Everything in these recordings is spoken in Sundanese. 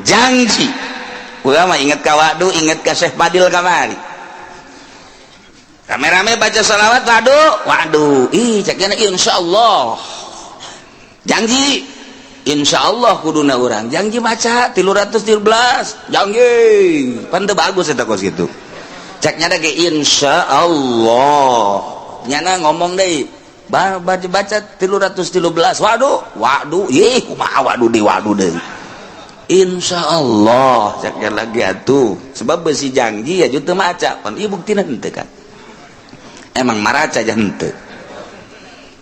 janji ulama ingat ka wadu ingat ka Syekh Fadil kamari rame-rame baca salawat waduh ceknya insyaallah janji insyaallah kuduna urang janji baca 313 janji pan teu bagus eta kos kitu ceknya da ge insyaallah nyana ngomong deui baca 313 waduh kumaha waduh deui insyaallah ceknya lagi atuh sebab besi janji ya teu maca pan ieu buktina henteu kan emang maraca aja henteu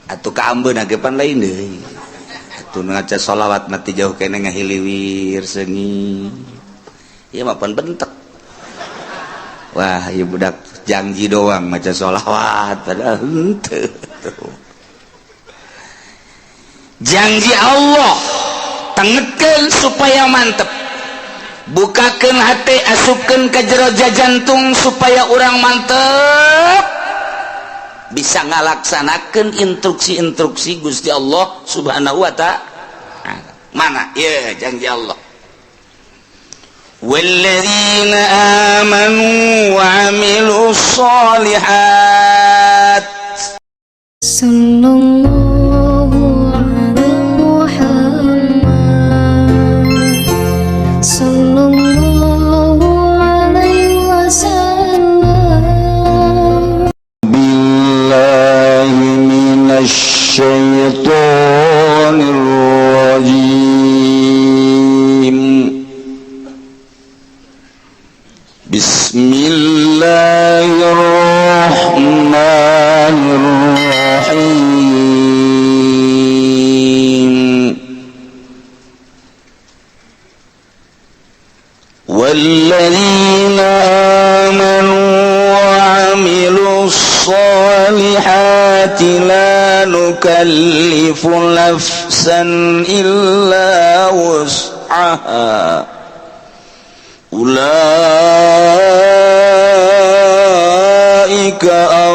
atuh ka ambeun ge pan lain deui atuh ngaca sholawat mati jauh kene ngahiliwir seungi ieu mah pan bentek wah ieu budak janji doang maca sholawat padahal henteu janji Allah tengetkeun supaya mantep bukakeun hati asupkeun ka jero jantung supaya urang mantep bisa ngalaksanakeun instruksi-instruksi Gusti Allah Subhanahu wa ta'ala mana ya janji Allah walladzina amanu wa amilus sholihat sallallahu ala Muhammad sallallahu alaihi wasallam billahi minasyaitonir rajim bismillahirrahmanirrahim walladzina amanu wa amilus solihati la nukallifu nafsan illa wus'aha ulaika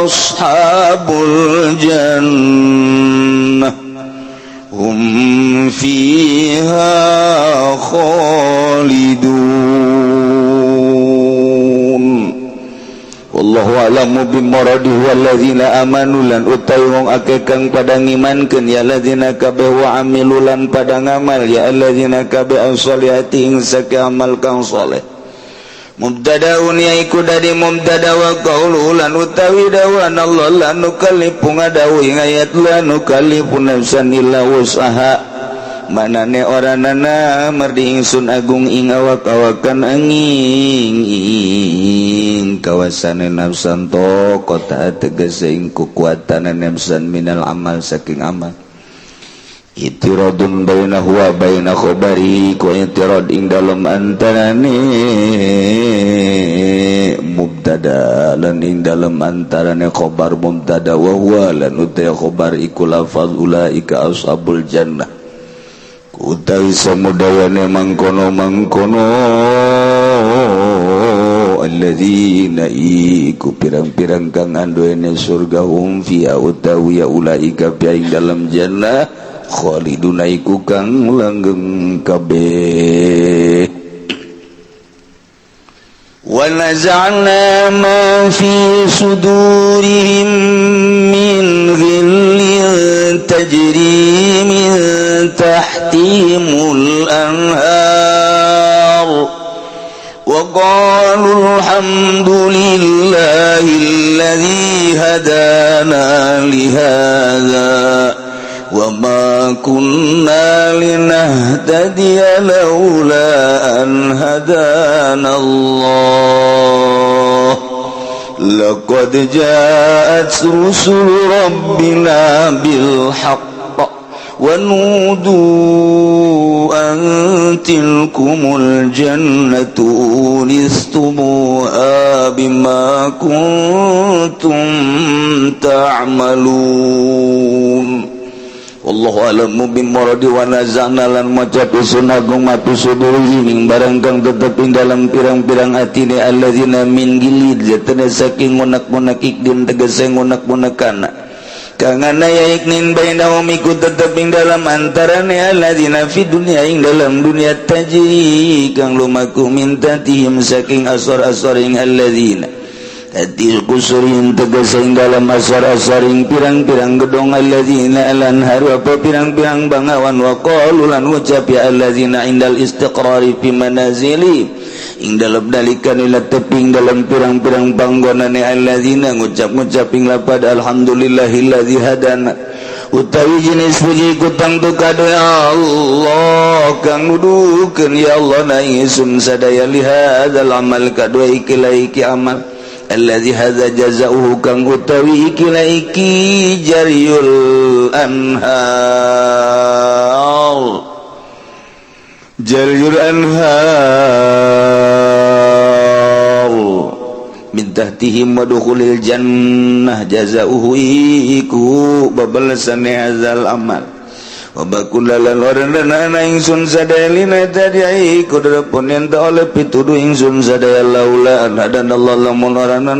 ashabul jannah hum fiha khalidun wallahu a'lamu bimuradihi walladzina amanu lan utawi wong akeh kang pada ngimankeun ya alladzina kabeh wa amilulan pada ngamal ya alladzina kabeh as-solihati ing sake amal kang saleh mubtadaun yaiku dari mubtada wa qaulu lan utawi dawan Allah lan nukallifu ngadawu ing ayat lan nukallifu nafsan illa wus'aha manane oranana mardi ingsun agung ing awak-awakan angin kawasane nafsan to kota tegese ing kekuatan nafsan minal amal saking amal itiradun bainahu wa baina khabari ku itirad ing dalam antarane mubtada lan ing dalam antarane khabar mubtada wa huwa lan utai khabar iku lafaz ulaika ashabul jannah utawi samudawane mangkono alladzina iku pirang-pirang kang anduene surga hum fiha utawi ulaika ing dalam jannah khaliduna iku kang langgeng kabeh wa naz'ana ma fi sudurihim min ghillin tajri min tahtihimul anhar wa qalu alhamdulillahi alladhi hadana li hadha wa ma kunna linahtadiya laula an hadana Allah laqad ja'at rusul rabbina bil haqq wa nudu an tilkumul jannatu uristumuha bima kuntum ta'malun wallahu a'lamu bimuradi wa nazana lan maca pisun agung matu suduri ing barang kang tetep ing dalam pirang-pirang atine alladzina min gilid jatana saking ngunak-ngunak ikdin tegese ngunak-ngunakana Kangan yaiknin bainahum ikut tetap ing dalam antaranya alladzina fi dunya ing dalam dunia tajri kang lumaku minta tihim saking asor-asoring alladzina tatil kusurin tegasa ing dalam asor-asoring pirang-pirang gedong alladzina alanhar apa pirang-pirang bangawan wa qalu lan ucap ya alladzina indal istiqrari fi manazili ing dalam dalikan ila teping dalam pirang-pirang panggonane alladzina ngucap-ngucap ing lapad alhamdulillahilladzi hadana utawi jenis puji kutang tu kado ya Allah kang nuduhkeun ya Allah na ingsun sadaya li hadzal amal kado iki amal alladzi hadza jazaohu kang utawi iki jariyul anhar min tahtihim wadukhulil jannah jazauhu iku babalasane hazal amal wa bakulalan orana ingsun sadalina tadi kudrapun yen ta oleh pituduh ingsun sadaya laula dan Allah lamun orana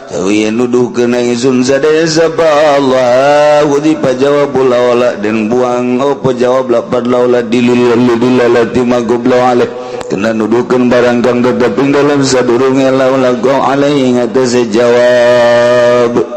tawi nuduh kena ingsun sadaya sapa Allah wudi pajawab laula dan buang apa jawab lapad laula dilalati magobla alaih kena nuduhkeun barang kang tetep ing dalam sadurunge laula go alaih ngatasi jawab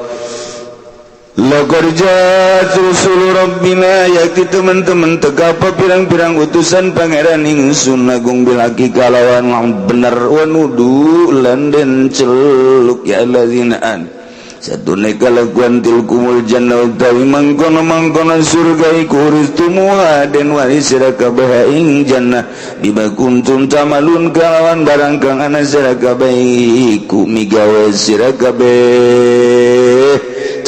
laqad ja'at rusul rabbina yakti teman-teman teka apa pirang-pirang utusan pangeran ingsun agung bil haqiqah lawan bener wa nudu lan den celuk ya alladzina an satune kalakuan tilkumul jannah utawi mangkono surga iku uristumuha den waris sira kabeh ing jannah bima kuntum tamalun kalawan barang kang ana sira kabeh iku migawe sira kabeh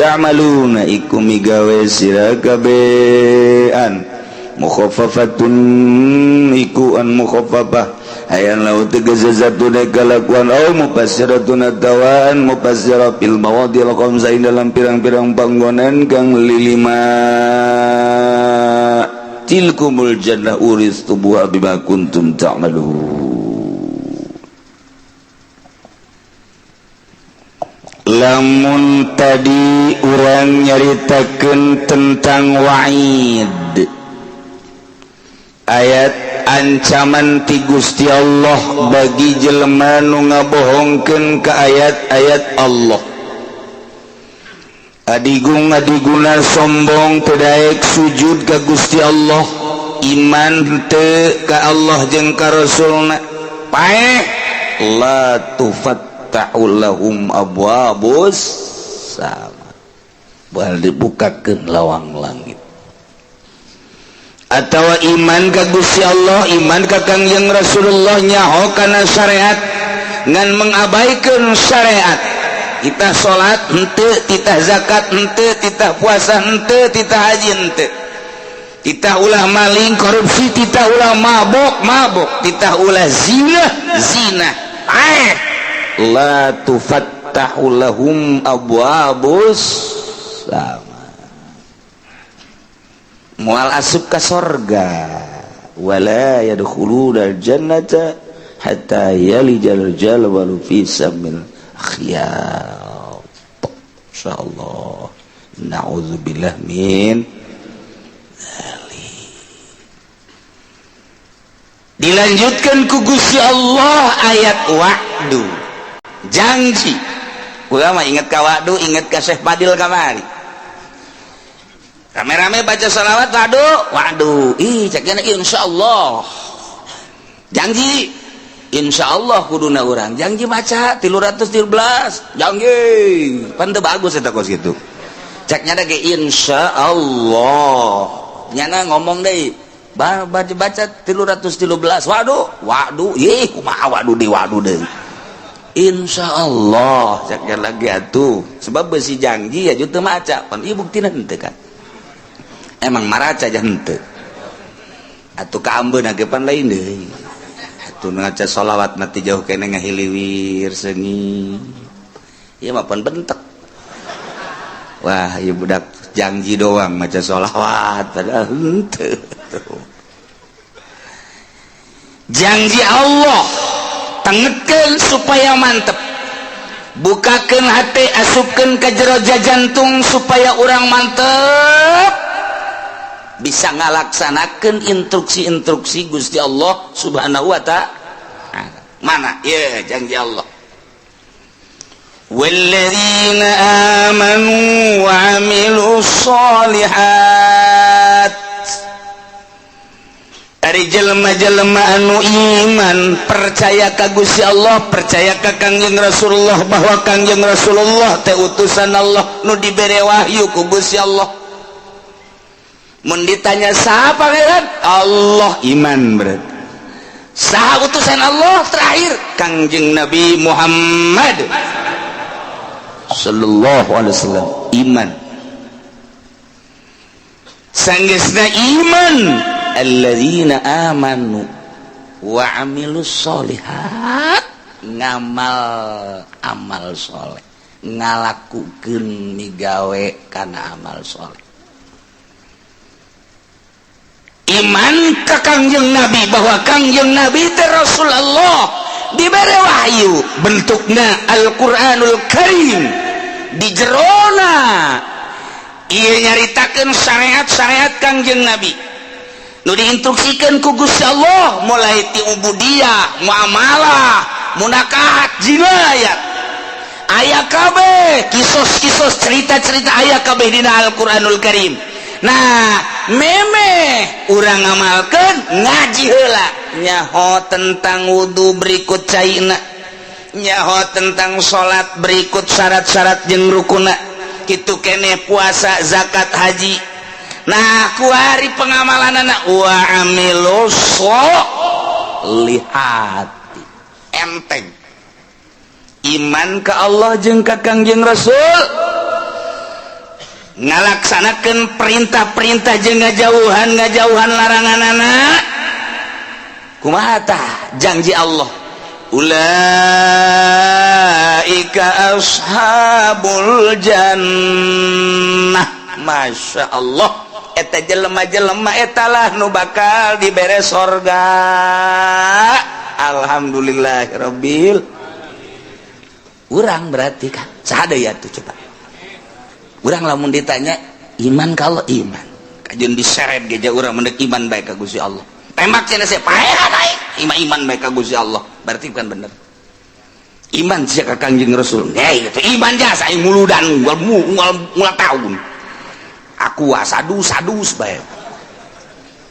ta'maluna iku migawe sira kabean mukhaffafatun iku an mukhaffafah ayan lau tegazazatuna kalakuan au mufassiratun atawan mufassirah fil mawadil khamsain dalam pirang-pirang panggonan kang lilima tilkumul jannah uristubuha bima kuntum ta'malun. Lamun tadi urang nyaritakeun tentang wa'id ayat ancaman ti Gusti Allah bagi jelema nu ngabohongkeun ka ayat-ayat Allah adigung-adiguna sombong teu daek sujud ka Gusti Allah iman teu ka Allah jeung ka Rasulna pae la tufat ta'ulahum abwabus sama bal dibukakeun lawang langit atawa iman ka Gusti Allah iman ka Kangjeng Rasulullah nyaho kana syariat ngan mengabaikan syariat kita salat henteu kita zakat henteu kita puasa henteu kita haji henteu kita ulah maling korupsi kita ulah mabok kita ulah zina la tufattahu lahum abwabus sama mual asup ka sorga wala yadkhuluna jannata hatta yalijal jalwalu fi samil khiyat insyaallah na'udzubillah min dilanjutkan ku Gusti Allah ayat wa'du janji ulama ingat ka wa'du ingat ka Syekh Fadil kamari rame-rame baca salawat wa'du cakna insyaallah janji insyaallah kuduna urang janji maca 313 janji pan teu bagus eta kos kitu caknya da ge insyaallah nyana ngomong deui baca 313 wa'du kumaha wa'du deui insyaallah caknya lagi atuh sebab besi janji ya teu maca pan ieu buktina henteu kan emang maraca aja henteu atuh ka ambeuna ge pan lain deui atuh ngaca sholawat nanti jauh kene ngahiliwir seungit ieu mah pan bentek wah ieu budak janji doang maca sholawat padahal henteu janji Allah tengetkeun supaya mantep bukakeun hati, asupkeun ka jero jantung supaya urang mantep bisa ngalaksanakeun instruksi-instruksi Gusti Allah Subhanahu wa ta'ala. Mana ya janji Allah, walladzina amanu wa amilus solihat, ari jelema-jelema anu iman percaya ka Gusti Allah, percaya ka Kangjeng Rasulullah, bahwa Kangjeng Rasulullah teh utusan Allah nu dibere wahyu ku Gusti Allah. Mun ditanya saha pangeran? Allah, iman berarti. Saha utusan Allah terakhir? Kangjeng Nabi Muhammad sallallahu alaihi wasallam, iman. Sanggeusna iman alladzina amanu wa amilus solihat, ngamal amal soleh, ngalakukeun migawe kana amal soleh. Iman ka Kangjeng Nabi, bahwa Kangjeng Nabi teh Rasulullah dibere wahyu, bentukna Al-Qur'anul Karim, di jerona ieu nyaritakeun syariat-syariat Kangjeng Nabi nu diinstruksikeun ku Gusti Allah, mulai ti ubudiyah, muamalah, munakahat, jinayat, aya kabeh kisos-kisos, cerita-cerita aya kabeh dina Al-Qur'anul Karim. Nah memeh urang ngamalkeun ngaji heula, nyaho tentang wudu berikut caina, nyaho tentang salat berikut syarat-syarat jeung rukunna, kitu keneh puasa, zakat, haji. Nah ku hari pengamalanana wa amilus solihati, enteng iman ka Allah jeung ka Kangjeng Rasul, ngalaksanakeun perintah-perintah jeung ngajauhan laranganana. Kumaha tah janji Allah, ulaika ashabul jannah, masya Allah, eta jelema-jelema etalah nu bakal dibere sorga. Alhamdulillahirabbil. Urang berarti kan saha deui atuh coba. Urang lamun ditanya iman ka Allah, iman kajeun diseret geja urang mendek iman bae ka Gusti Allah, tembak cenah saya paehan aing iman bae ka Gusti Allah, berarti bukan bener iman sia ka Kangjeng Rasul. Itu iman jasa aing muludan mual tahun aku sadus bae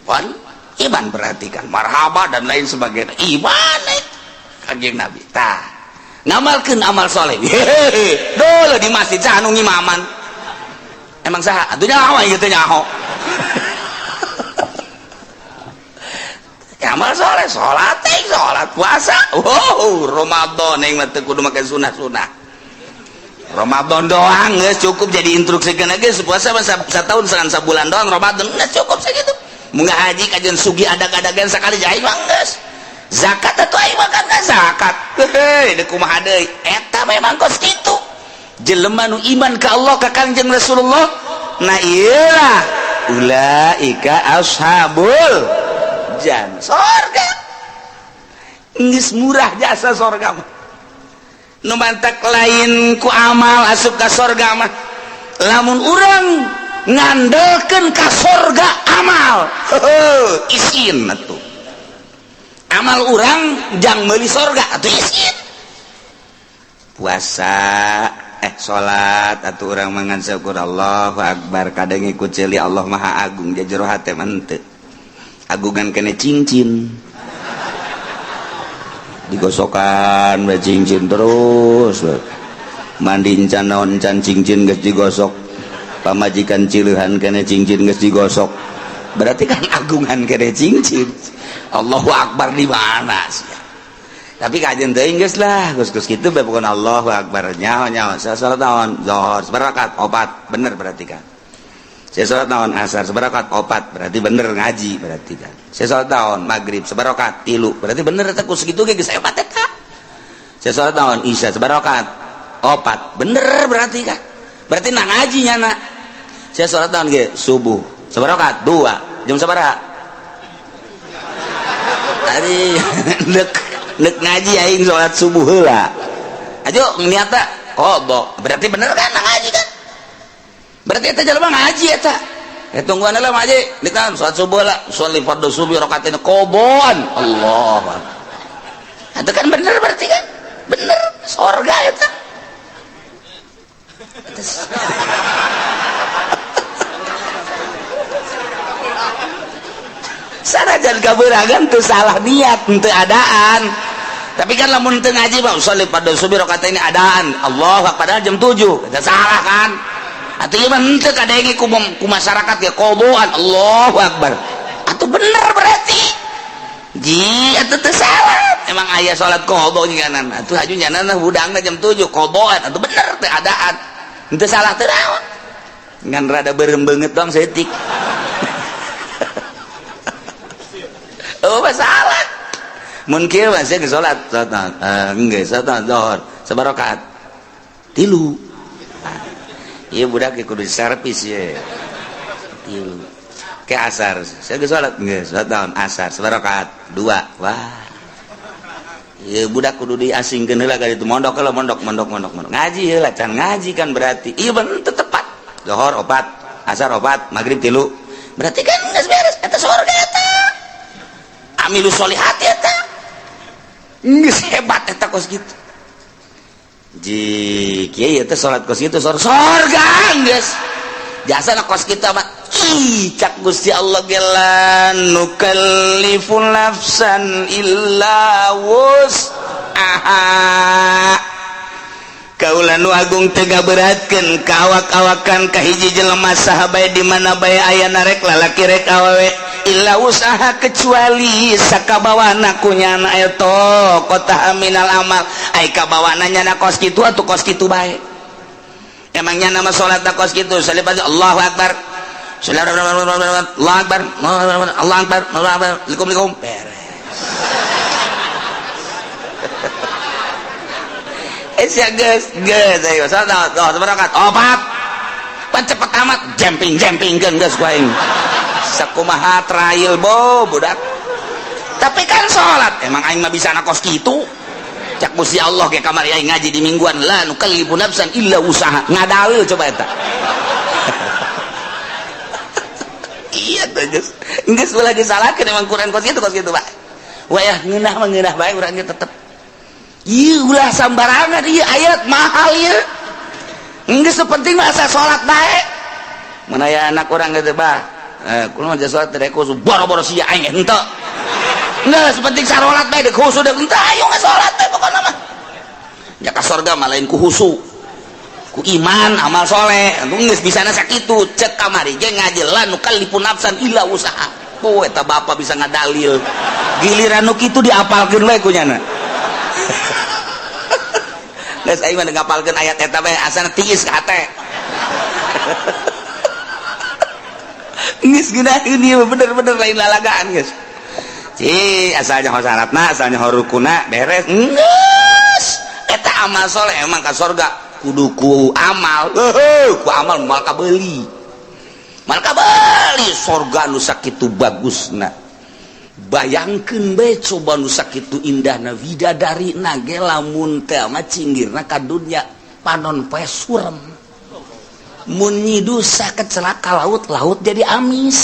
kan iman, berarti kan marhaba dan lain sebagainya, iman Kangjeng Nabi. Tah ngamalkeun amal soleh dulu di masjid saha nu ngimaman, emang saha atuh nyaho gitu nyaho. Amal soleh, salat puasa, Ramadan yang teu kudu make sunah-sunah, Ramadan doang geus cukup jadi instruksikeun geus, puasa satahun seran sabulan doang, Ramadan geus cukup sakitu. Mun haji kajian sugi adag-adagan sakali jai mah geus. Zakat atuh aing makan zakat, deuk kumaha deui, eta memang kos kitu. Jelema nu iman ka Allah ka Kangjeng Rasulullah, nah iyalah ulaika ashabul jannah, sorga geus murah jasa sorga mah. Nu mantak lain ku amal asup ka sorga mah, lamun urang ngandelkeun ka sorga amal, isin atuh amal urang jang meuli sorga atuh isin. Puasa salat atuh urang mangan syukur Allahu akbar, kadang ikut ceuli Allah Maha Agung, jajero hate mah henteu agungan kene cincin digosokan bae cincin terus mandi encan naon encan cincin geus digosok, pamajikan cileuhan kene cincin geus digosok, berarti kan agungan kene cincin. Allahu akbar di mana sih? Tapi kajian teuing geus lah, geus kitu bae pokona Allahu akbar nyaho salat naon zuhur sabarakat 4 bener berarti kan. Saya salat naon asar sabarakat 4 berarti bener ngaji berarti kan. Saya salat naon maghrib sabarakat 3 berarti bener eta ku segitu ge geus 4 eta. Saya salat naon isya sabarakat 4 bener berarti kan. Berarti na ngaji nyana. Saya salat naon ge subuh sabarakat 2 jam sabaraha? Tadi nek ngaji aing salat subuh heula. ajo niata qada berarti bener kan ngaji kan berarti eta jelema ngaji eta tungguan lah ngaji dikan salat subuh lah sholli fardhu subuh rakaatain qadaan Allah itu kan bener berarti kan bener surga eta sarajan kabeurangan teu salah niat teu adaan tapi kan lamun teu ngaji mah sholli fardhu subuh rakaatain adaan Allah padahal jam 7 eta salah kan atuh ieu mah henteu kadenge ku masyarakat ge qadaan Allahu akbar atuh bener berarti ji atuh teu salah emang aya salat qada nyanana atuh haju nyanana budangna jam 7 qadaan atuh bener teu adaan henteu salah teu naon ngan rada beureum beungeut doang seutik oh masalah mun kieu mah saya salat geus salat zuhur sabaraha rakaat 3 iya budak kudu diservis ya 3 ke asar saya geus salat geus salat asar sabaraha rakaat 2 wah iya budak kudu diasingkeun heula ka ditu mondok heula mondok ngaji heula can ngaji kan berarti iya bener tepat zuhur 4 asar 4 maghrib 3 berarti kan geus beres eta surga eta amilus sholihat eta geus hebat eta kos kitu ji kieu teh salat kos kitu surga geus jasana kos kita mah cak Gusti Allah gelan nukallifu nafsan illa wus'aha kaula nu agung tega beratkeun ka awak-awakan ka hiji jelema saha bae di mana bae aya rek lalaki rek awewe illa usaha kecuali sakabawana kunyana eta qata minal amal ai kabawana nyana kos kitu atuh kos kitu bae emangnya nama salat da kos kitu salipat Allahu akbar Allahu akbar Allahu akbar Assalamualaikum beres ya geus ayo salat sabarakat 4 pan cepet amat jumping kan geus ku aing sakumaha trial budak tapi kan salat emang aing mah bisa na kos kitu cak Gusti Allah ge kamari aing ngaji di mingguan la nukallifu nafsan illa usaha ngadaleu coba eta iya tuh geus ulah disalahkeun emang Quran kos kitu Pak wayah ngeunah bae urang ge tetep iya ulah sambarangan iya ayat mahal ya enggak sepenting masa sholat baik mana ya anak orang gitu bah kalau aja sholat tidak khusus boro-boro sih aing ente enggak sepenting sholat baik deh khusus deh ente ayo nggak sholat baik pokoknya mah ya ke surga malain ku husu ku iman amal soleh enggak bisa nasa gitu cek kamari je ngajelan nukallifu nafsan illa usaha poe eta bapak bisa ngadalil giliran nu kitu diapalkeun we ku nyana geus aing mah ngapalkeun ayat eta bae asana tiis ka hate geus geunaheun ieu bener-bener lain lalagaan geus ci asalnya syaratna asalnya rukuna beres geus eta amal soleh emang ka surga kudu ku amal ku amal mal kabeuli surga nu sakitu bagusna bayangkeun bae coba nu sakitu indahna widadari na ge lamun teh mah cinggirna ka dunya panon poe surem mun nyidu sakecelak ka laut jadi amis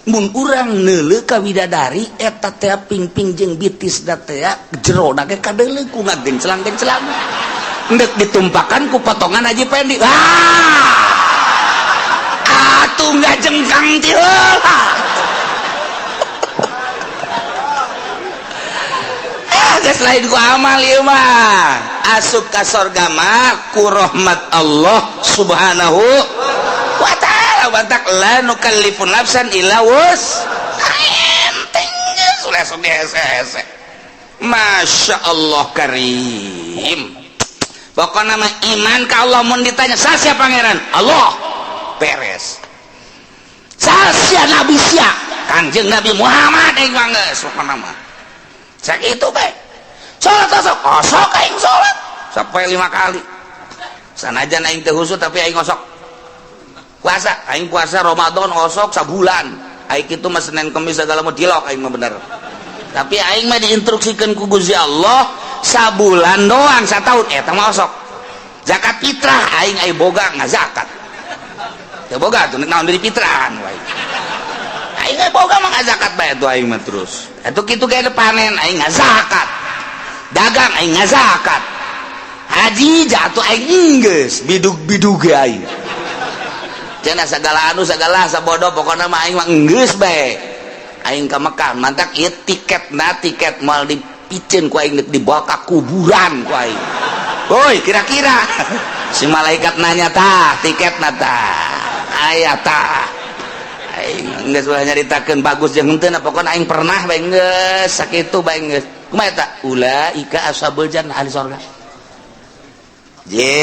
mun urang neuleuh ka widadari eta teh pingping jeung bitis da teh jerona ge kadeuleuh ku ngagenclang endek ditumpakan ku potongan aji pendi atuh ngajengkang ti heula geus lain ku amal ieu mah asup ka surga mah ku rahmat Allah subhanahu wa ta'ala bantak la nukallifu nafsan illa enteng geus sudah hese Masya Allah karim pokoknya mah iman ka Allah mun ditanya sasia pangeran Allah beres sasia nabi sia Kanjeng Nabi Muhammad yang geus pokona mah sakitu bae salat osok aing salat sampai 5 kali sanajan aing teh husuk tapi aing osok puasa aing puasa Ramadan osok sabulan aing kitu mah Senin Kamis segala mah dilok aing mah bener tapi aing mah diinstruksikeun ku Gusti Allah sabulan doang satahun eta mah sok zakat fitrah aing aya boga ngazakat teu boga tuh naon dari fitrahan wae aing aya boga mah ngazakat bae tuh aing mah terus atuh kitu ge panen aing ngazakat dagang aing ngazakat haji jatuh aing geus bidug-bidug ge aing cenah sagala sabodo pokona mah aing mah geus bae aing ka Mekah mantak ieu tiket moal dipicen ku aing dibawa ka kuburan ku aing. Woi, kira-kira si malaikat nanya tah tiketna tah. Aya tah. Aing geus ulah nyaritakeun bagus jeung henteu na pokona aing pernah bae geus sakitu bae geus. Kumaha eta? Ulaika ashabul jannah ahli surga. Je,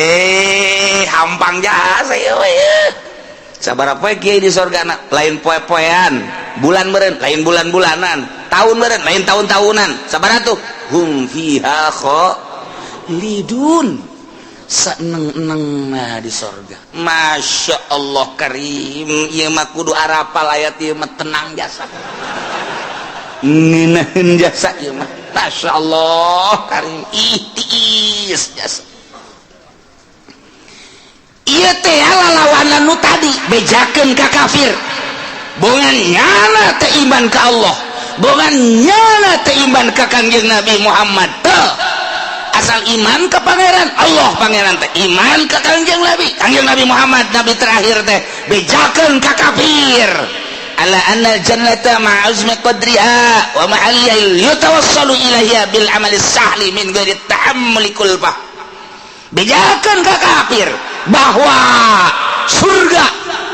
hampang jasa ieu we. Sabaraha poe kieu di surgana? Lain poe-poean. Bulan meureun lain bulan-bulanan, tahun meureun lain tahun-tahunan. Sabaraha tuh? Hum fiha khalidun. Saeneng-enengna di sorga. Masya Allah karim. Ieu mah kudu arapal ayat ieu mah tenang jasa. Ngeunaheun jasa ieu mah. Masya Allah karim. Ihtiis jasa. Ieu teh lalawanan nu tadi bejakeun ka kafir. Bongan nyana teh iman ka Allah, bongan nyana teh iman ka Kangjeng Nabi Muhammad. Asal iman ka pangeran Allah, pangeran teh iman ka Kangjeng Nabi Muhammad, nabi terakhir teh bejakeun ka kafir. Ala anna jannata ma'azmi qadriha wa ma'aliyah yutawassalu ilaiha bil amali sahli min ghairi ta'ammuli kulbah. Bejakeun ka kafir bahwa surga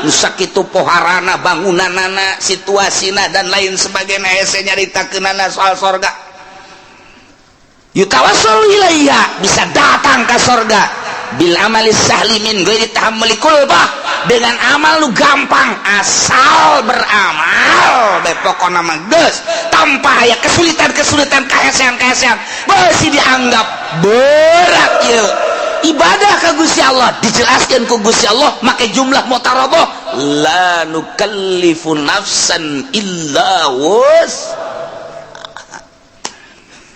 sakitu poharana bangunanana situasina dan lain sebagainya hese nyaritakeunana soal surga yutawassalu ilaiha bisa datang ke surga bil amali sahli min ghairi tahammuli kulbah dengan amal lu gampang asal beramal bae pokona mah geus tanpa aya kesulitan kahesean beusi dianggap berat ieu ibadah ka Gusti Allah dijelaskan ku Gusti Allah make jumlah mutarabah la nukallifu nafsan illa wus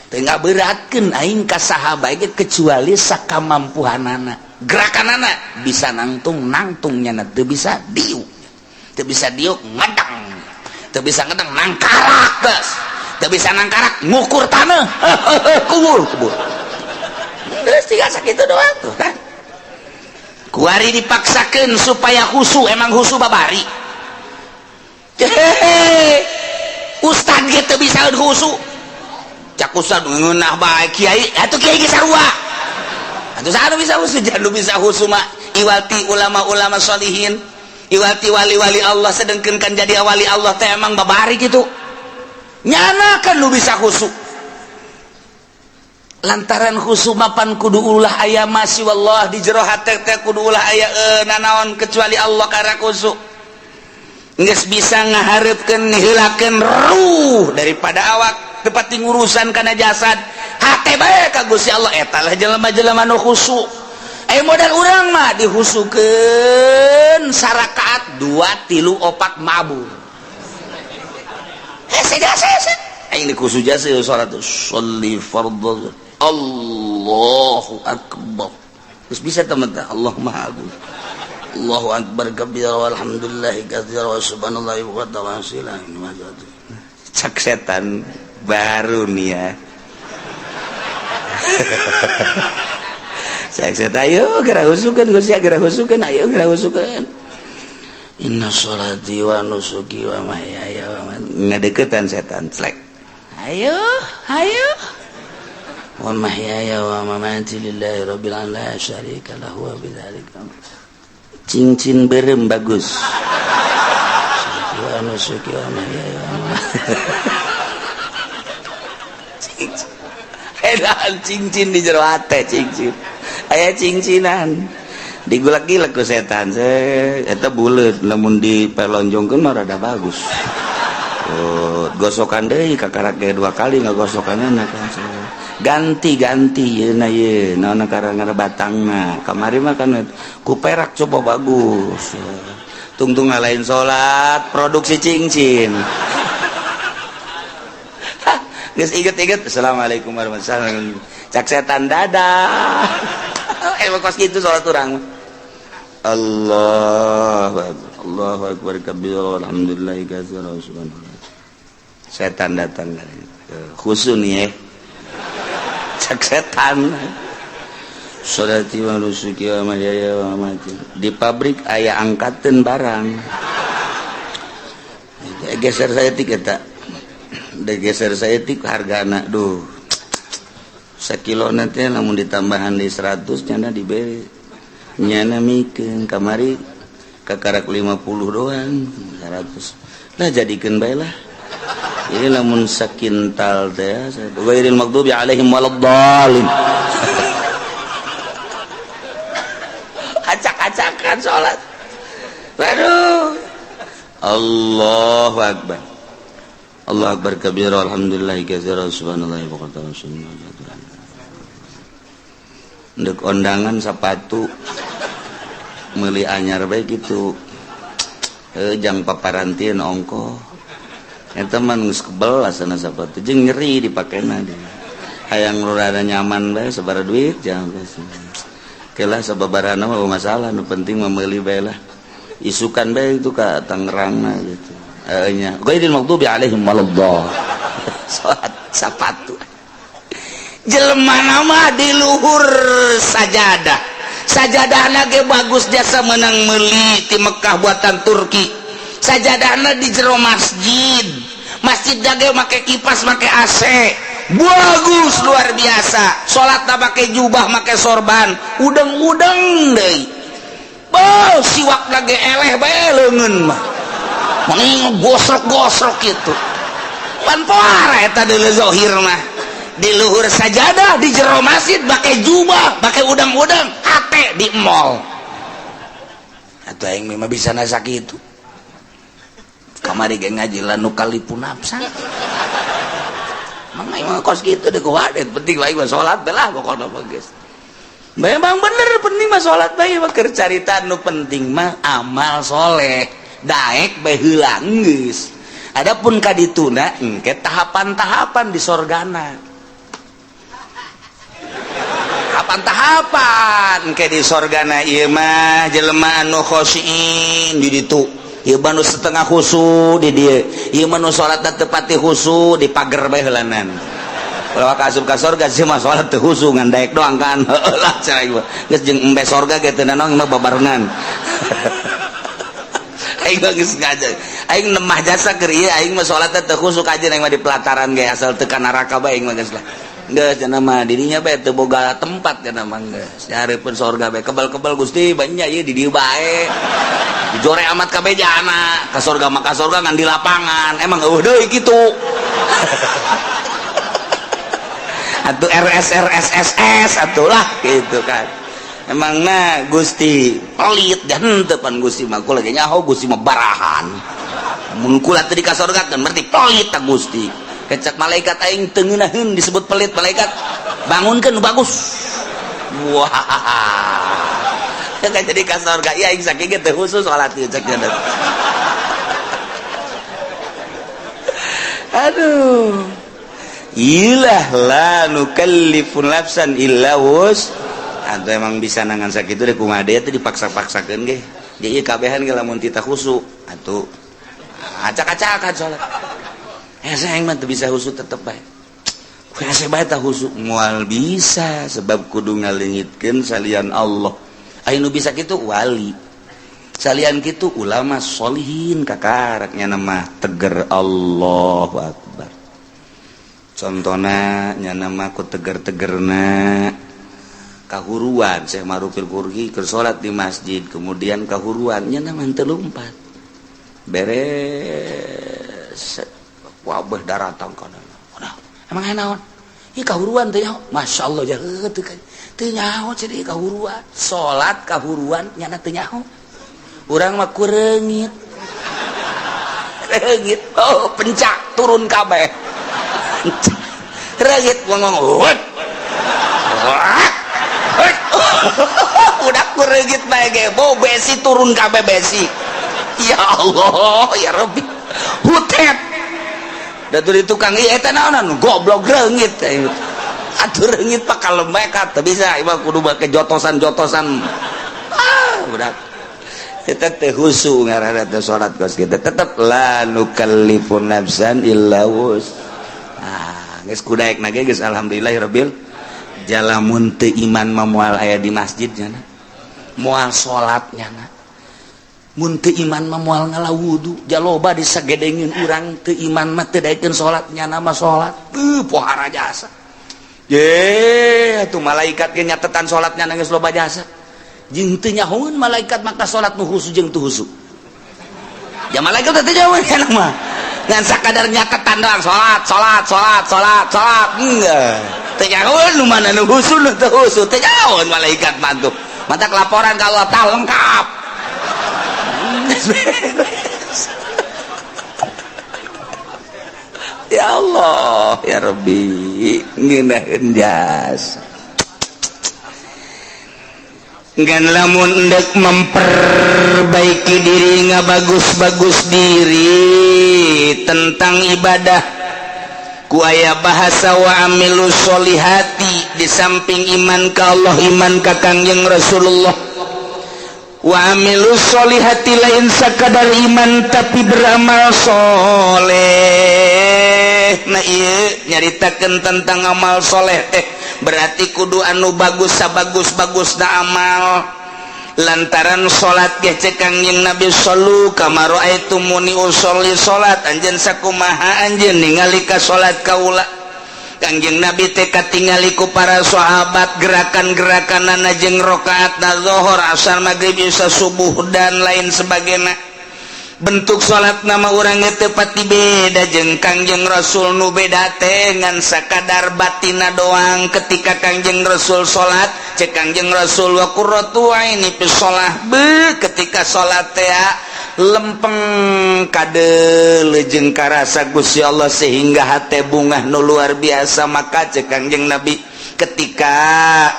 teu ngaberatkeun aing ka saha bae kecuali sakamampuhanana gerakanana bisa nangtung nyana teu bisa diuk ngedang teu bisa ngedang nangkarak geus teu bisa nangkarak ngukur taneuh kubur terus tiga sakitu doang tuh kan kuari dipaksakan supaya khusu emang khusu babari ustad gitu bisa khusu cak ustad ngeunah baik kiai atuh kiai ge sarua atuh saha bisa khusu jangan bisa khusu mah iwati ulama-ulama sholihin iwati wali-wali Allah sedengkeun kan jadi wali Allah teh emang babari gitu nyana kan lu bisa khusu lantaran khusu mapan kudu ulah aya masih wallah di jero hate teh kudu ulah aya nanaon kecuali Allah karena khusu geus bisa ngahareupeun niheulakeun ruh daripada awak tepati ngurusan kana jasad hate bae ka Gusti Allah eta lah jelema-jelema nu khusu modal urang mah dihusukeun sarakaat 2 3 4 mabur hese aing dikhusu jasa salat sholli fardhu Allahu akbar terus bisa teman-teman Allah maha agung Allahu akbar kabira walhamdulillahi katsira wa subhanallahi wa ta'ala cak setan baru nih ya cak setan ayo geura husukeun Gusti geura husukeun ayo geura husukeun inna sholati wa nusuki wa mahyaya wa ngadeuketan setan slek ayo wa mahyaya wa mamati lillahi rabbil alamin la syarika lahu wa bidzalika cincin berem bagus wa nusuki wa mahyaya cincin di jero ate cincin aya cincinan digulak-gilak ku setan eta buleut lamun dipelonjongkeun mah rada bagus gosokan deui kakarak ge 2 kali ngagosokanna kan ganti yeuna ye naon karangana batangna kamari mah kan ku perak coba bagus tungtung ngalahin salat produksi cincin Geus inget-inget assalamualaikum warahmatullahi wabarakatuh. Cak setan dadah. Kos gitu salat urang. Allahu akbar kabira alhamdulillah katsira subhanallah. Setan datang khusus nih ya. Cak setan. Sholati wa nusuki wa mahyaya wa mamati. Di pabrik aya angkateun barang. Geser saya tik eta. Geser saya tik hargana duh. Sakilona teh lamun ditambahan di 100 nya diberi. Nyana mikeun kamari kakarak 50 doang 100. Lah jadikeun bae lah. Ini lamun sakintal teh ghairil maghdubi alaihim waladdallin. Acak-acakan salat. Waduh. Allahu akbar. Allahu akbar kabira alhamdulillah katsira subhanallah wa bihamdihi. Ndek ondangan sepatu meuli anyar bae kitu. Jang paparantieun ongko. Eta mah geus kebel asana sepatu jeung nyeri dipakena deui. Hayang rada nyaman bae sabaraha duit jang geus. Kelah sababarana mah masalah nu penting mah meuli bae lah. Isukan bae itu ka Tangerangna gitu. Nya ghairil maghdubi alaihim waladdallin. Salat sepatu. Jelema nama di luhur sajadah. Sajadahna ge bagus jasa menang meuli ti Mekah buatan Turki. Sajadahna di jero masjid. Masjid ge make kipas, make AC. Bagus luar biasa. Salatna make jubah, make sorban. Udeng-udeng deui. Oh, siwakna ge eleh bae leungeun mah. Mending gosrok-gosrok kitu. Pan poara eta deuleu zahir mah. Di luhur sajadah di jero masjid pakai jubah pakai udang-udang ate di mall atuh aing mah bisa nasa kitu kamari ge ngaji lanu kalipun nafsa mang aing mah kos kitu deh kuadet penting bae salat teh lah pokona mah geus memang bener penting mah salat bae mah keur carita nu penting mah amal soleh daek bae heula geus adapun ka dituna engke tahapan-tahapan di sorgana tahapan ke di sorgana ieu mah jelema anu khosyin di ditu ieu mah nu setengah khusu di dieu ieu mah nu salatna teu pati khusu di pager bae heulanan kalau ka asup ka sorga sih mah salat teu khusu ngan daek doang kan heulah cara ieu geus jeung embe sorga ge teu nanaon mah babarengan aing geus ngajak aing nemah jasa keur ieu aing mah salatna teu khusu kajen aing mah di pelataran ge asal teu ka neraka bae aing mah geus lah geus cenah mah dirinya bae teu boga tempat cenah mah geus nyareupkeun sorga bae kebal-kebal Gusti banyak ieu di dieu bae dijore amat ka bejana ka sorga mah ka sorga ngan di lapangan emang eueuh deui kitu atuh RSRSSS atuh lah gitu kan emang nah Gusti pelit dan henteu pan Gusti mah kula ge nyaho Gusti mah barahan mun kula teu di ka sorga kan berarti pelit ta Gusti kecak malaikat aing teu ngeunaheun disebut pelit malaikat bangunkeun nu bagus wah ka jadi ka sorga ieu aing saking teh khusus salat ieu cek cenah aduh ilah la nukallifu nafsan illa wus atuh emang bisa nangan sakitu deh kumaha deui teh dipaksa-paksakeun ge jadi kabehan ge lamun tita khusu atuh acak-acakan salat saya mah teu bisa khusu tetep bae. Kuasa bae tah khusu moal bisa sebab kudu ngaleungitkeun salian Allah. Aya nu bisa kitu wali. Salian kitu ulama sholihin kakaraknya nama teger Allahu Akbar. Contona nya nama ku teger-tegerna kahuruan Syekh Ma'rufil Qurhi keur salat di masjid kemudian kahuruan nya nama teu lompat. Beres wabah daratang kana. Emang naon? Ieu kahuruan teh nyaho? Masyaallah jaheut teu nyaho jadi kahuruan. Salat kahuruan nyana teu nyaho. Urang mah kureungit. Reungit oh pencak turun kabeh. Reungit ngomong. Udah kureungit bae ge, bau besi turun kabeh besi. Ya Allah, ya Rabbi. Hutet da teu tukang ieu eta naonan goblok reungit atuh reungit pak kalembek teu bisa ieu kudu make jotosan-jotosan budak eta teh husu ngaranna teh salat kos kita tetep la nukallifu nafsan illa wus geus kudaekna ge geus alhamdulillahirabbil jalamun teu iman mah moal aya di masjid nya moal salat nya mun teu iman mah moal ngalawudu jaloba disagedengeun urang teu iman mah teu daekeun salat nya nama salat pohara jasa ye atuh malaikat ge nyatetan salatnya geus loba jasa jeung teu nyahoeun malaikat maka salat nu husu jeung teu husu ya malaikat teh nyahoeun kana mah ngan sakadar nyatetan doang salat enggak teu nyahoeun nu mana nu husu nu teu husu teu nyahoeun malaikat bantu mata laporan ka Allah tah lengkap ya Allah ya Rabbi ngeunaheun jasa ngan lamun endek memperbaiki diri ngabagus-bagus diri tentang ibadah ku aya bahasa wa amilus solihati di samping iman ka Allah iman ka Kangjeng Rasulullah wa amilus solihati lain sakadar iman tapi beramal soleh nah ieu nyaritakeun tentang amal soleh teh berarti kudu anu bagus sabagus-bagusna amal lantaran salat ge cek Kangjeng Nabi sallu kama raaitumuni usolli salat anjeun sakumaha anjeun ningali ka salat kaula Kangjeng Nabi teh katingali ku para sahabat gerakan-gerakanana jeung rakaatna zuhur asar maghrib isya subuh dan lain sebagainya bentuk salat nama urang teu pati beda jeung Kangjeng Rasul nu beda teh ngan sakadar batina doang ketika Kangjeng Rasul salat cek Kangjeng Rasul wa qurratu aini fi shalah ketika salat teh lempeng kadeuleu jeung karasa Gusti Allah sehingga hate bungah nu luar biasa maka cek Kangjeng Nabi ketika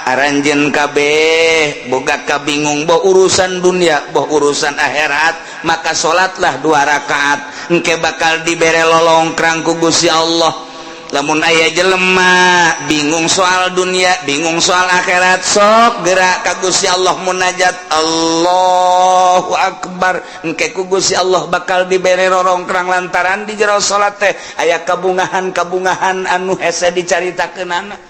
aranjeun kabeh boga kabingung boh urusan dunia boh urusan akhirat maka salatlah 2 rakaat engke bakal dibere lolongkrang ku Gusti Allah lamun aya jelema bingung soal dunia bingung soal akhirat sok gerak ka Gusti Allah munajat Allahu akbar engke ku Gusti Allah bakal dibere lolongkrang lantaran di jero salat teh aya kabungahan-kabungahan anu hese dicaritakeunana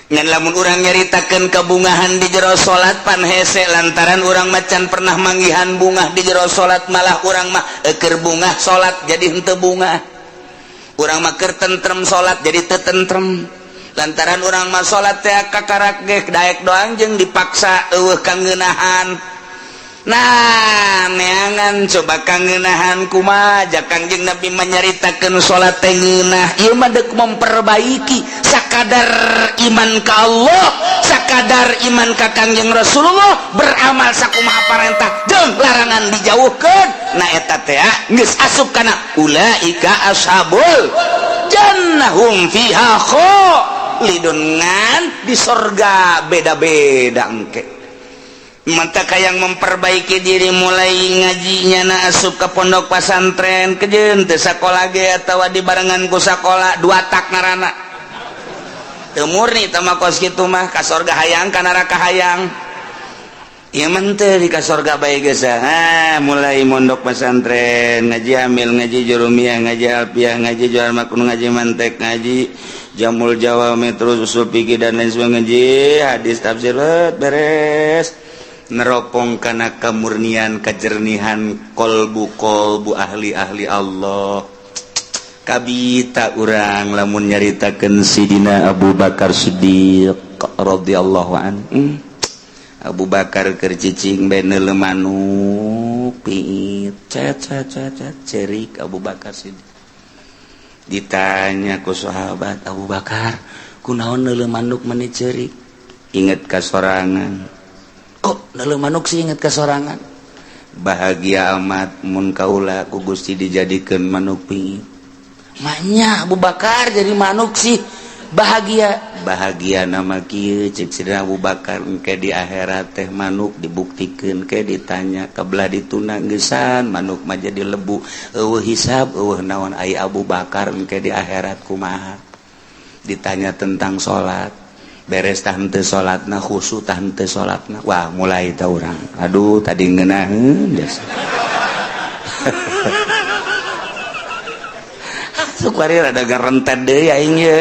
ngan lamun urang nyaritakeun kabungahan di jero salat pan hese lantaran urang macan pernah manggihan bungah di jero salat malah urang mah keur bungah salat jadi henteu bungah urang mah keur tentrem salat jadi teu tentrem lantaran urang mah salat teh kakarak ge daek doang jeung dipaksa eueuh kangeunahan nah neangan coba kangeunahan kumaha Kangjeng Nabi menyaritakeun salat teh ngeunah ieu mah deuk memperbaiki sakadar iman ka Allah sakadar iman ka Kangjeng Rasulullah beramal sakumaha parentah jeung larangan dijauhkeun nah eta teh geus asup kana ulaika ashabul jannah hum fiha khalidun ngan di surga beda-beda engke mata kayang memperbaiki diri mulai ngajinya na asup ke pondok pesantren kejeun teu sakola ge atawa dibarengan ku sakola 2 tak ngaranna teu murni teh mah kos kitu mah ka surga hayang ka neraka hayang ieu mah teu di ka surga bae geus mulai mondok pesantren ngaji amil ngaji jurumiyah ngaji alfiyah ngaji johar makun ngaji mantek ngaji jamul jawami terus usul fikih dan lain sebagainya ngaji hadis tafsir beres neropong kana kamurnian kajernihan kolbu ahli-ahli Allah kabita urang lamun nyaritakeun Sidina Abu Bakar Siddiq radhiyallahu anhu Abu Bakar keur cicing bae neuleuh manuk piit cerik Abu Bakar Siddiq ditanya ku sahabat Abu Bakar kunaon neuleuh manuk meni cerik inget ka sorangan kok neuleuh manuk sih inget ka sorangan bahagia amat mun kaula ku Gusti dijadikeun manuk piit manya Abu Bakar jadi manuk sih bahagia nama kieu cek Sidina Abu Bakar engke di akhirat teh manuk dibuktikan ke ditanya kebelah dituna gesan manuk mah jadi lebu eueuh hisab eueuh naon ai Abu Bakar engke di akhirat kumaha ditanya tentang salat beres tah henteu salatna khusyuk tah henteu salatna wah mulai tah urang aduh tadi ngeunaheun jasa sukari rada garentet deui aing ye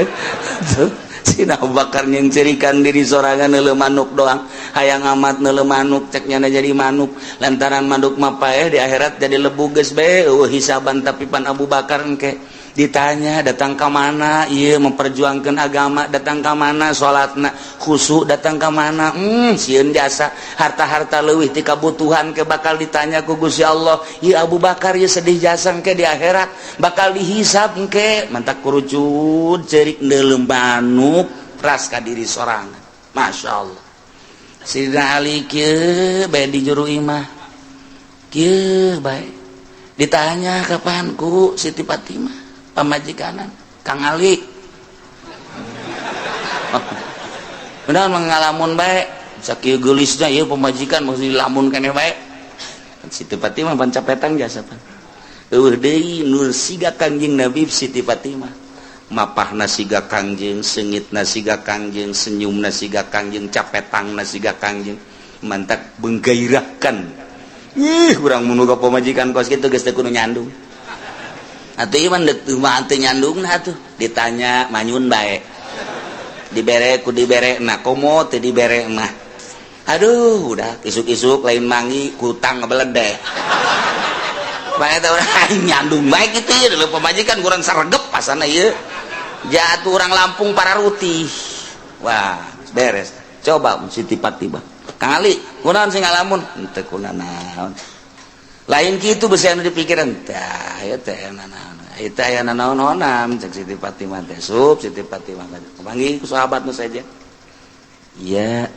Sidina Abu Bakar yang cerikan diri sorangan neuleuh manuk doang hayang amat neuleuh manuk cek nyana jadi manuk lantaran manuk mah paeh di akhirat jadi lebu geus bae eueuh hisaban tapi pan Abu Bakar engke ditanya datang ke mana ieu memperjuangkan agama datang ke mana salatna khusyuk datang ke mana sieun jasa harta-harta leuwih ti kabutuhan ke bakal ditanya ku Gusti Allah ieu Abu Bakar ieu sedih jasa engke di akhirat bakal dihisab engke mantak kurucut ceurik neuleuh manuk ras ka diri sorangan masyaallah Sidina Ali kieu bae di juru imah kieu bae ditanya kapan ku Siti Fatimah pamajikanan Kang Ali benar mengalamun baik sakieu geulisna ieu pamajikan mesti lamun keneh bae Siti Fatimah pan capetan jasa pan eueuh deui nu siga Kangjeng Nabi Siti Fatimah mapahna siga Kangjeng seungitna siga Kangjeng senyumna siga Kangjeng capetangna siga Kangjeng mantak menggairahkan urang mun boga pamajikan kos kitu geus teu kudu nyandung atuh ieu mah teu nyandungna atuh ditanya manyun bae dibere ku diberena komo teu dibere mah aduh udah isuk-isuk lain mangi kutang ngebeledek bae teh urang nyandung bae kitu ye leuh pamajikan kurang saregep pasana ieu jatuh urang Lampung Pararuti wah beres coba Siti Fatimah Kang Ali kunaon sing ngalamun henteu kunaon lain kitu besi anu dipikiran tah ieu teh naon eta aya naon-naonan cek Siti Fatimah teh sup Siti Fatimah panggil ku sahabat nu saja iya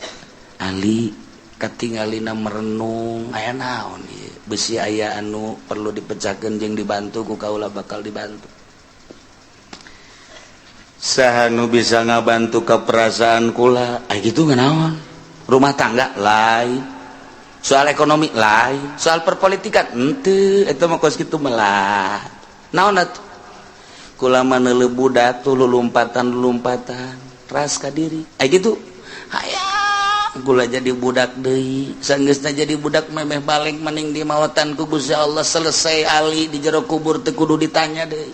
Ali katingalina merenung aya naon ieu besi aya anu perlu dipecahkeun jeung dibantu ku kaula bakal dibantu saha nu bisa ngabantu ka perasaan kula kitu nganaon rumah tangga lain soal ekonomi lain soal perpolitikan henteu eta mah kos kitu melah naon atuh kula mah neuleuh budak tuh lulumpatan ras ka diri kitu hayang kula jadi budak deui sanggeusna jadi budak memeh balik mending di maotan ku Gusti Allah selesai Ali di jero kubur teu kudu ditanya deui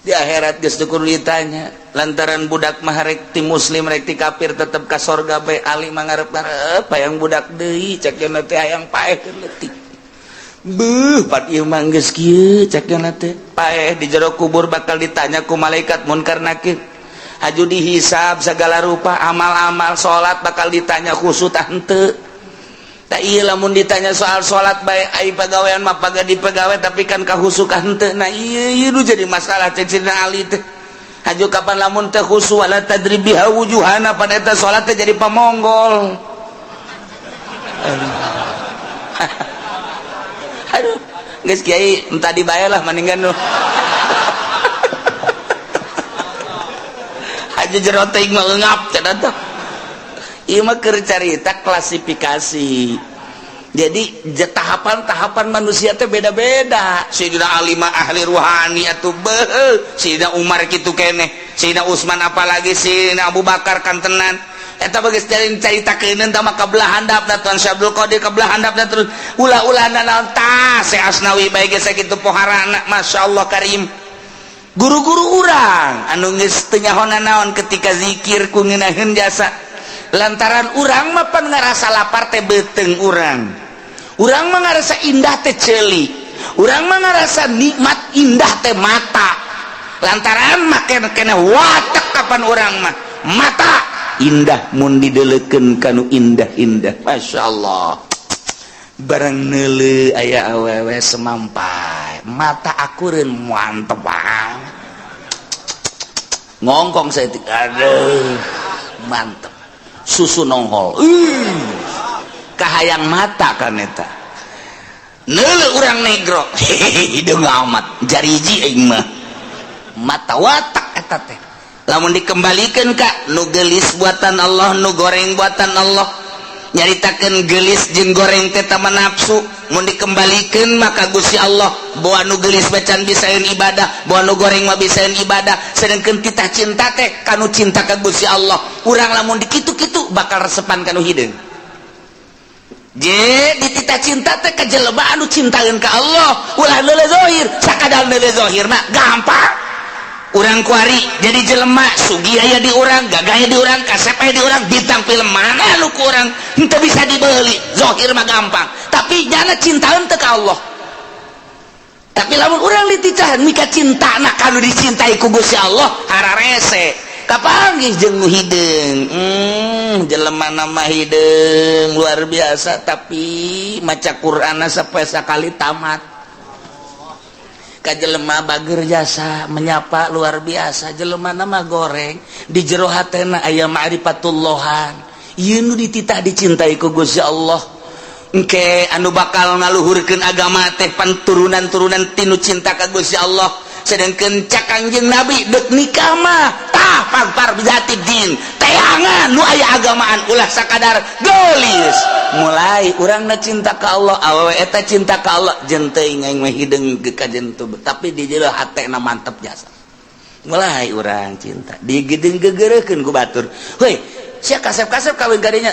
di akhirat geus teu kudu ditanya lantaran budak mah rek ti muslim rek ti kafir tetep ka sorga bae Ali mah ngarep-ngarep hayang budak deui cek yeuna teh hayang paeh keur leutik beuh pat ieu mah geus kieu cek yeuna teh paeh di jero kubur bakal ditanya ku malaikat munkar nakir aju dihisab segala rupa amal-amal salat bakal ditanya khusyuk tah henteu tak iya lamun ditanya soal salat bae ai pagawean mah pagadi pagawe tapi kan khusyuk henteu nah ieu nu jadi masalah cek Sidina Ali teh aju kapan lamun teh khusyuk wala tadribiha wujuhana pada eta salat teh jadi pamonggol aduh geus kiai entah dibae lah mendingan nu aju jero teuing mah eungap cenah teh ieu mah keur carita klasifikasi jadi tahapan-tahapan manusia teh beda-beda Sayyidina Ali mah ahli ruhani atuh beuh Sayyidina Umar kitu keneh Sayyidina Utsman apalagi Sayyidina Abu Bakar kantenan eta geus caritakeun tah mah kabelah handapna Tuan Syabdul Qadir kabelah handapna terus ulah-ulahna naon tah Syekh Asnawi bae geus sakitu poharana masyaallah karim guru-guru urang anu geus teu nyahona naon ketika zikir ku ngeunaheun jasa lantaran urang mah pan ngarasa lapar teh beuteung urang mah ngarasa indah teh ceuli urang mah ngarasa nikmat indah teh mata lantaran make kena watek kapan urang mah mata indah mun dideuleukeun kanu indah-indah masyaallah barang neuleuh aya awewe semampai mata akureun mantep banget ngongkong saeutik aduh mantep susu nongol kahayang mata kan eta neuleuh urang negro hideung amat jariji aing mah mata watak eta teh lamun dikembalikan Kak nu gelis buatan Allah nu goreng buatan Allah nyaritakan gelis jeung goreng teh tama nafsu mun dikembalikan maka Gusti Allah bawa nu gelis bacan bisaeun ibadah bawa nu goreng mah bisaeun ibadah sedangkeun titah cinta teh kanu cinta ka Gusti Allah urang lamun dikitu-kitu bakal resepan kanu hideung je di titah cinta teh ka jelema anu cintaeun ka Allah ulah leuleuh zahir sakadar leuleuh zahirna gampang urang kuari jadi jelema sugi aya di urang gagah aya di urang kasep aya di urang bintang film mana anu ku urang henteu bisa dibeli zahir mah gampang tapi nyana cintaeun teh ka Allah tapi lamun urang dititah mika cintana kanu dicintai ku Gusti Allah hararese kapanggih jeung nu hideung jelema mah hideung luar biasa tapi maca Qur'anna sapoe sakali tamat jelema bager jasa menyapa luar biasa jelema nama goreng di jero hatena aya ma'rifatullohan ieu nu dititah dicintai ku Gusti Allah engke anu bakal ngaluhurkeun agama teh panturunan-turunan tinu cinta ka Gusti Allah sedangkeun cak Kangjeng Nabi deuk nikah mah tah pagpar bijati din teangan nu aya agamaan ulah sakadar gelis mulai urangna cinta ka Allah awewe eta cinta ka Allah jeung teuing aing mah hideung ka jentu tapi di jero hatena mantep jasa mulai urang cinta digedeung gegeureukeun ku batur heuy sia kasep-kasep kawin ka dinya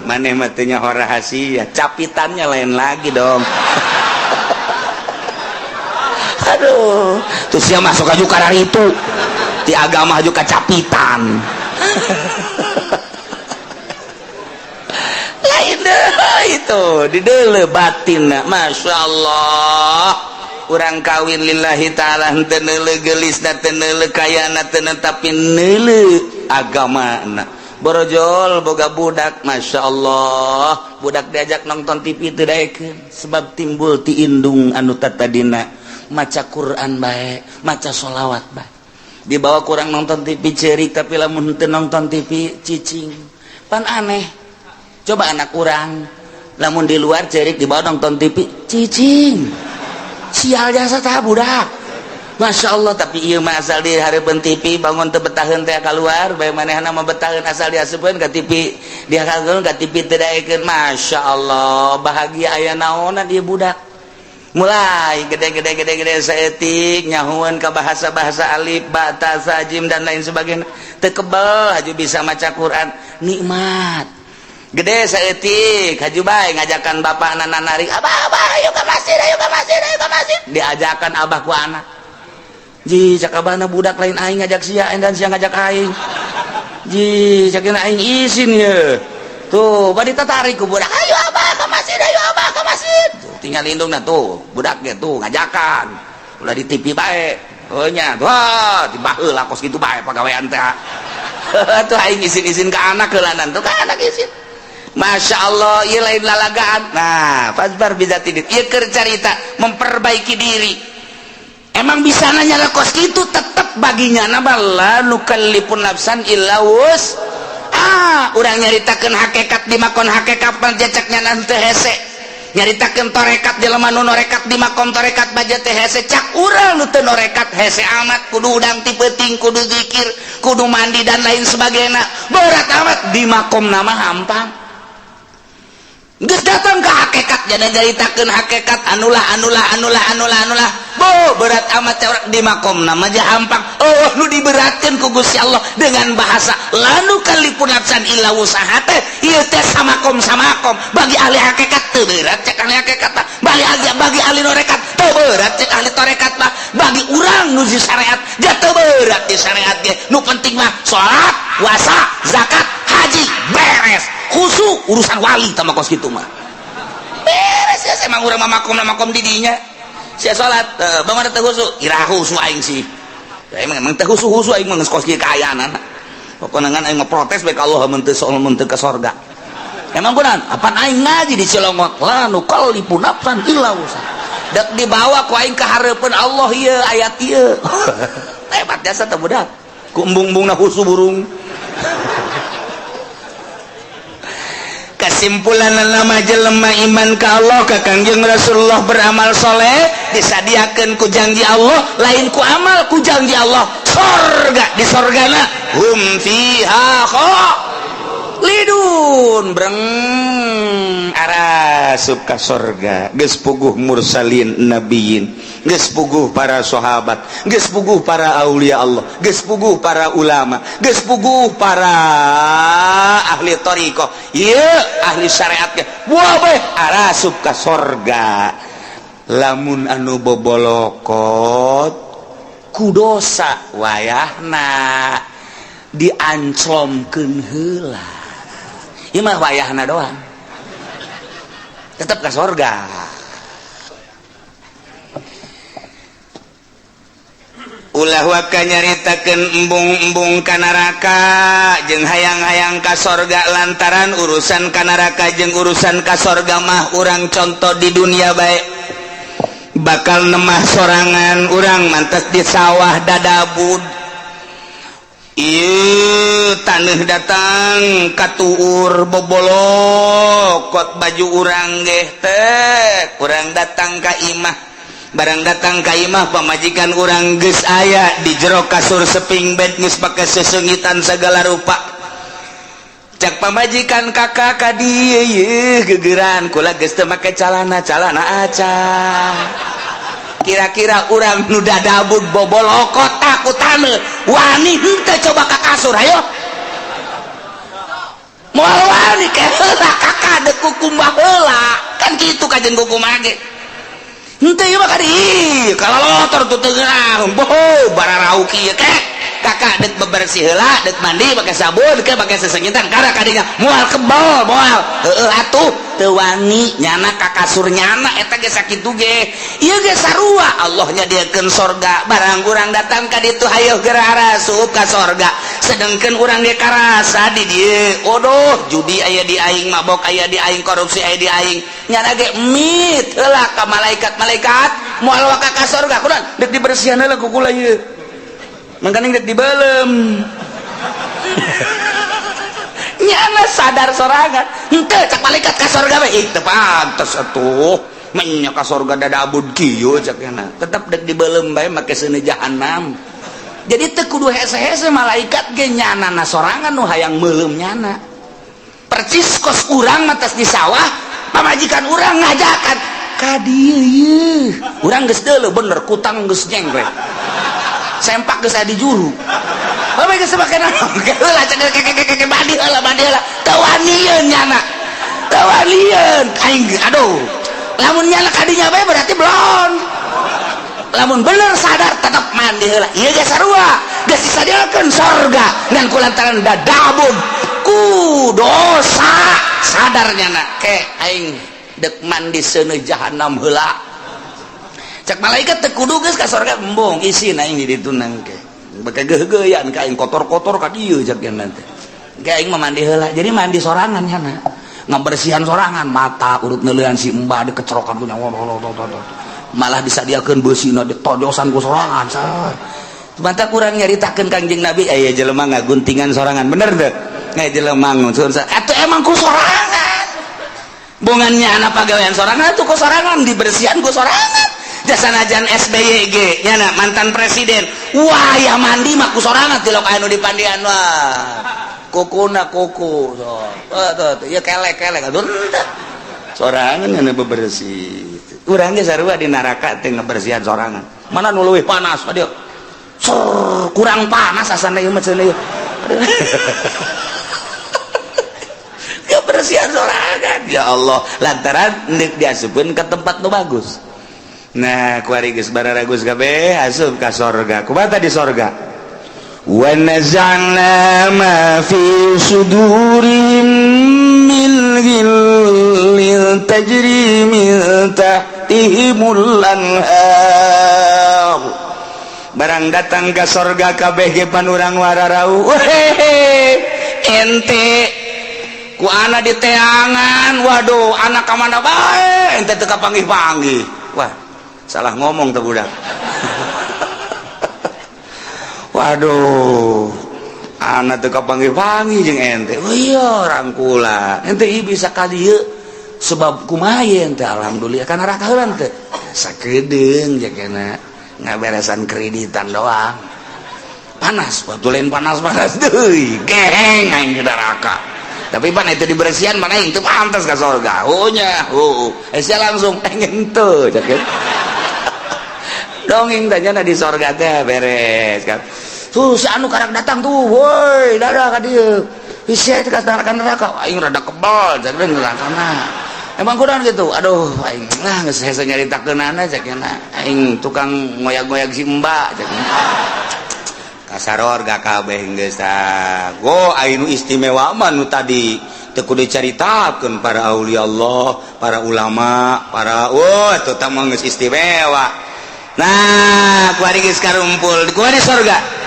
maneh mah teu nyaho rahasia capitannya lain lagi dong aduh terus sia masuk aju ka itu ti agama aju ka capitan lain itu di deuleu batinna masyaallah urang kawin lillahi ta'ala henteu neuleuh gelisna teu neuleuh kayana teu tapi neuleuh agamana borojol boga budak masyaallah budak diajak nonton TV teu daekeun sebab timbul ti indung anu tatadina maca Quran bae maca sholawat bae dibawa kurang nonton TV cerik tapi lamun teu nonton TV cicing pan aneh coba anak kurang lamun di luar cerik dibawa nonton TV cicing sial jasa tah budak Masya Allah tapi ieu mah asal di hareupeun TV bangun teu betaheun teh keluar bae manehna mah betaheun asal diasupkeun ka TV dia kageun ka TV teu daekeun Masya Allah bahagia aya naonna dia budak mulai gede saeutik nyahuan ke bahasa-bahasa alif ba ta sa jim dan lain sebagainya teu kebal haju bisa maca Quran nikmat gede saeutik haju bae ngajakan bapak anak narik abah ayo ke masjid diajakan abah ku anak ji cak abahna budak lain aing ngajak sia dan sia ngajak aing ji cakeun aing izin ye tuh bari tatarik ku budak ayo abah ke masjid tinggal lindungna tuh budak ge tuh ngajakan ulah di TV bae heuh nya wah tibaheul lah kos kitu bae pagawean teh tuh aing izin-izin ka anak heulanan tuh ka anak izin Masya Allah ieu lain lalagaan nah fasbar bizatidin ieu keur carita memperbaiki diri emang bisa nanya kos kitu tetep baginya nabala nukallifun nafsan illa wus urang nyaritakeun hakikat di makon hakikat panjacaknya nanti hese nyaritakeun torekat jelema nu norekat di makom torekat baja teh hese cak urang nu teu norekat hese amat kudu udang ti peuting kudu zikir kudu mandi dan lain sebagainya berat amat di makom nama hampang geus datang ke hakikat jadi nyaritakeun hakikat anulah bo berat amat orang di makom nama aja hampang oh nu diberatkeun ku Gusti Allah dengan bahasa lanu kalipun nafsan illa wusahate ieu teh samakom bagi ahli hakikat teu berat cek ahli hakikat bagi ahli norekat teu berat cek ahli torekat mah bagi urang nu di syariat dia teu berat di syariat ge nu penting mah salat puasa zakat haji beres khusyuk urusan wali tama kos kitu mah beres ya emang urang makom di dinya sia salat bagaimana teh khusyuk ira khusyuk aing sih emang teh khusyuk aing mah geus kos kieu kaayana pokona ngan aing mah protes bae ka Allah mun teu ka surga emang kunaon apaan aing ngaji di Cilongot la nukallifu nafsan illa wus'aha dak dibawa ku aing ka hareupeun Allah ieu ayat ieu hebat jasa teh budak ku embung-embungna khusyuk burung kesimpulan nama jelema iman ka Allah ka Kangjeng Rasulullah beramal soleh disadiakeun ku janji Allah lain ku amal ku janji Allah sorga di sorgana hum fiha khalidun breng arasup ka sorga geus puguh mursalin nabiyin geus puguh para sahabat geus puguh para aulia Allah geus puguh para ulama geus puguh para ahli thariqah ieu ahli syariat ge buah bae arasup ka sorga lamun anu bobolokot ku dosa wayahna dianclomkeun heula ieu mah wayahna doang tetep ka sorga. Ulah waka nyaritakeun embung-embung ka neraka jeung hayang-hayang ka sorga lantaran urusan ka neraka jeung urusan ka sorga mah urang contoh di dunia bae bakal nemah sorangan urang mantes di sawah dadabud ieu taneuh datang katuur bobolokot baju urang ge teh urang datang ka imah barang datang ka imah pamajikan urang geus aya di jero kasur seping bed geus pake sesengitan segala rupa cak pamajikan kakak ka dieu yeuh gegeran kula geus teu make calana aca kira-kira urang nu dadabud bobolokot takutane wani henteu coba ka kasur hayo moal wani ke heula kakak deuk kukum baheula kan kitu kajen kukum age henteu ieu mah kadi kalolotor tuh teu geurang boh bararau kieu ke kakak deuk bebersih heula deuk mandi pake sabun ke pake sesengitan karena kadinya moal kebal moal heueuh atuh teu wani nyana ka kasur nyana eta ge sakitu ge ieu ge sarua Allah nyadiakeun sorga barang urang datang ka ditu hayo geura arasup ka sorga sedengkeun urang ge karasa di dieu odoh judi aya di aing mabok aya di aing korupsi aya di aing nyana ge mit heula ka malaikat moal waka ka sorga kunaon deuk dibersihan heula ku kula ieu mangkaning dek dibelem nyana sadar sorangan henteu cak malaikat ka sorga bae teu pantes atuh nya ka sorga dadabud kieu cak nya tetep dek dibelem bae make seuneu jahanam jadi teu kudu hese-hese malaikat ge nyanana sorangan nu hayang meulem nyana percis kos urang matas di sawah pamajikan urang ngajakan ka dieu yeuh urang geus deuleu bener kutang geus nyengre sempak geus aya di juru bae geus make naon heula cek badi heula teu wanieun nyana teu wanieun aing aduh lamun nyana kadinya bae berarti belum lamun bener sadar tetep mandi heula ieu ge sarua geus disadiakeun sorga ngan kulantaran dadabun ku dosa sadar nyana ke aing deuk mandi seuneu jahanam heula cak malaikat teu kudu geus ka sorga embung isin aing di ditu nangke bake geuh-geuyan ka aing kotor-kotor ka dieu cak yen teh ge aing mah mandi heula jadi mandi sorangan nya ngabersihan sorangan mata urut neuleuan si embah dikecerokan ku nya malah disadiakeun beusina ditojosan ku sorangan sah mata kurang nyaritakeun Kangjeng Nabi aya jelema ngaguntingan sorangan bener teu aya jelema ngurus atuh emang ku sorangan bungannya anak pagawean sorangan atuh ku sorangan dibersihan ku sorangan jasanajan SBY ge nyana mantan presiden wah ya mandi mah ku sorangan tilok anu dipandian wah kukuna kuku so tuh ya kelek aduh sorangan nyana bebersih urang ge sarua di neraka teh ngabersihan sorangan mana nu leuwih panas adieu kurang panas asana ieu mah cenah ieu kebersihan sorangan ya Allah lantaran neuk diasupkeun ke tempat nu bagus. Nah, kuari geus bararagus kabeh asup ka sorga. Kumaha di sorga? Wa naz'na ma fi sudurihim min ghillin tajri min tahtihimul anhar. Barang datang ka sorga kabeh ge panurang wararau. Ente ku ana di teangan. Waduh, anak ka mana bae? Ente teu kapanggih-panggih. Wah, salah ngomong tuh budak. Waduh, anak teu kapanggih-panggih jeung ente. Oh iya rangkula. Ente ieu bisa ka dieu sebab kumaha ente alhamdulillah kana raka heula teh. Sakedeung jakena ngaberesan kreditan doang. panas waktu lain panas deui geheng aing ke neraka tapi pan itu dibersihan mana aing teu pantas ka surga nya sia langsung pengen teu cek dongeng tanya di surga teh beres kan tuh si anu karak datang tuh woi dadah ka dieu sia teh ka neraka aing rada kebal cek nerakana emang kurang gitu aduh aing geus hese nyaritakeunana cek aing tukang ngoyak-ngoyak si mbak cek kasaror gak kabeh geus go anu istimewa mah nu tadi teu kudu dicaritakeun para aulia Allah, para ulama, para eta teh mah geus istimewa. Nah, kuari geus karumpul di surga.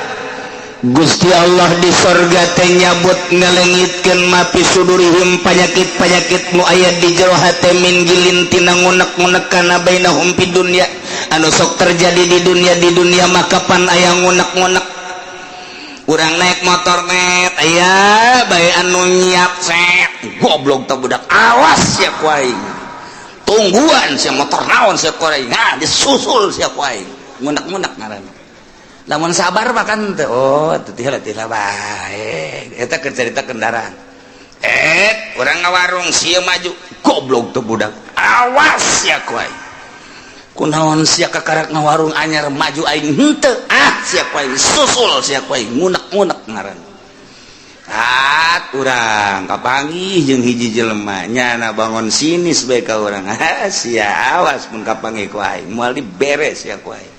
Gusti Allah di surga teh nyabut ngalengitkeun mapi sudurihim panyakit-panyakit nu aya di jero hate min gilin tina ngunek-ngunek kana bainahum fid dunya anu sok terjadi di dunia mah kapan aya ngunek-ngunek urang naik motor net aya bae anu nyiap set goblok teh budak awas sia ku aing tungguan sia motor naon sia ku aing disusul sia ku aing ngunek-ngunek ngaranna lamun sabar mah kan teh teu tihla bae eta keur carita kendaraan urang ngawarung sia maju goblok teh budak awas sia ku aing kunaon sia kakarak ngawarung anyar maju aing henteu sia ku aing susul sia ku aing ngunek-ngunek ngaran urang kapanggih jeung hiji jelema nyana bangun sinis bae ka urang sia awas mun kapanggih ku aing moal diberes sia ku aing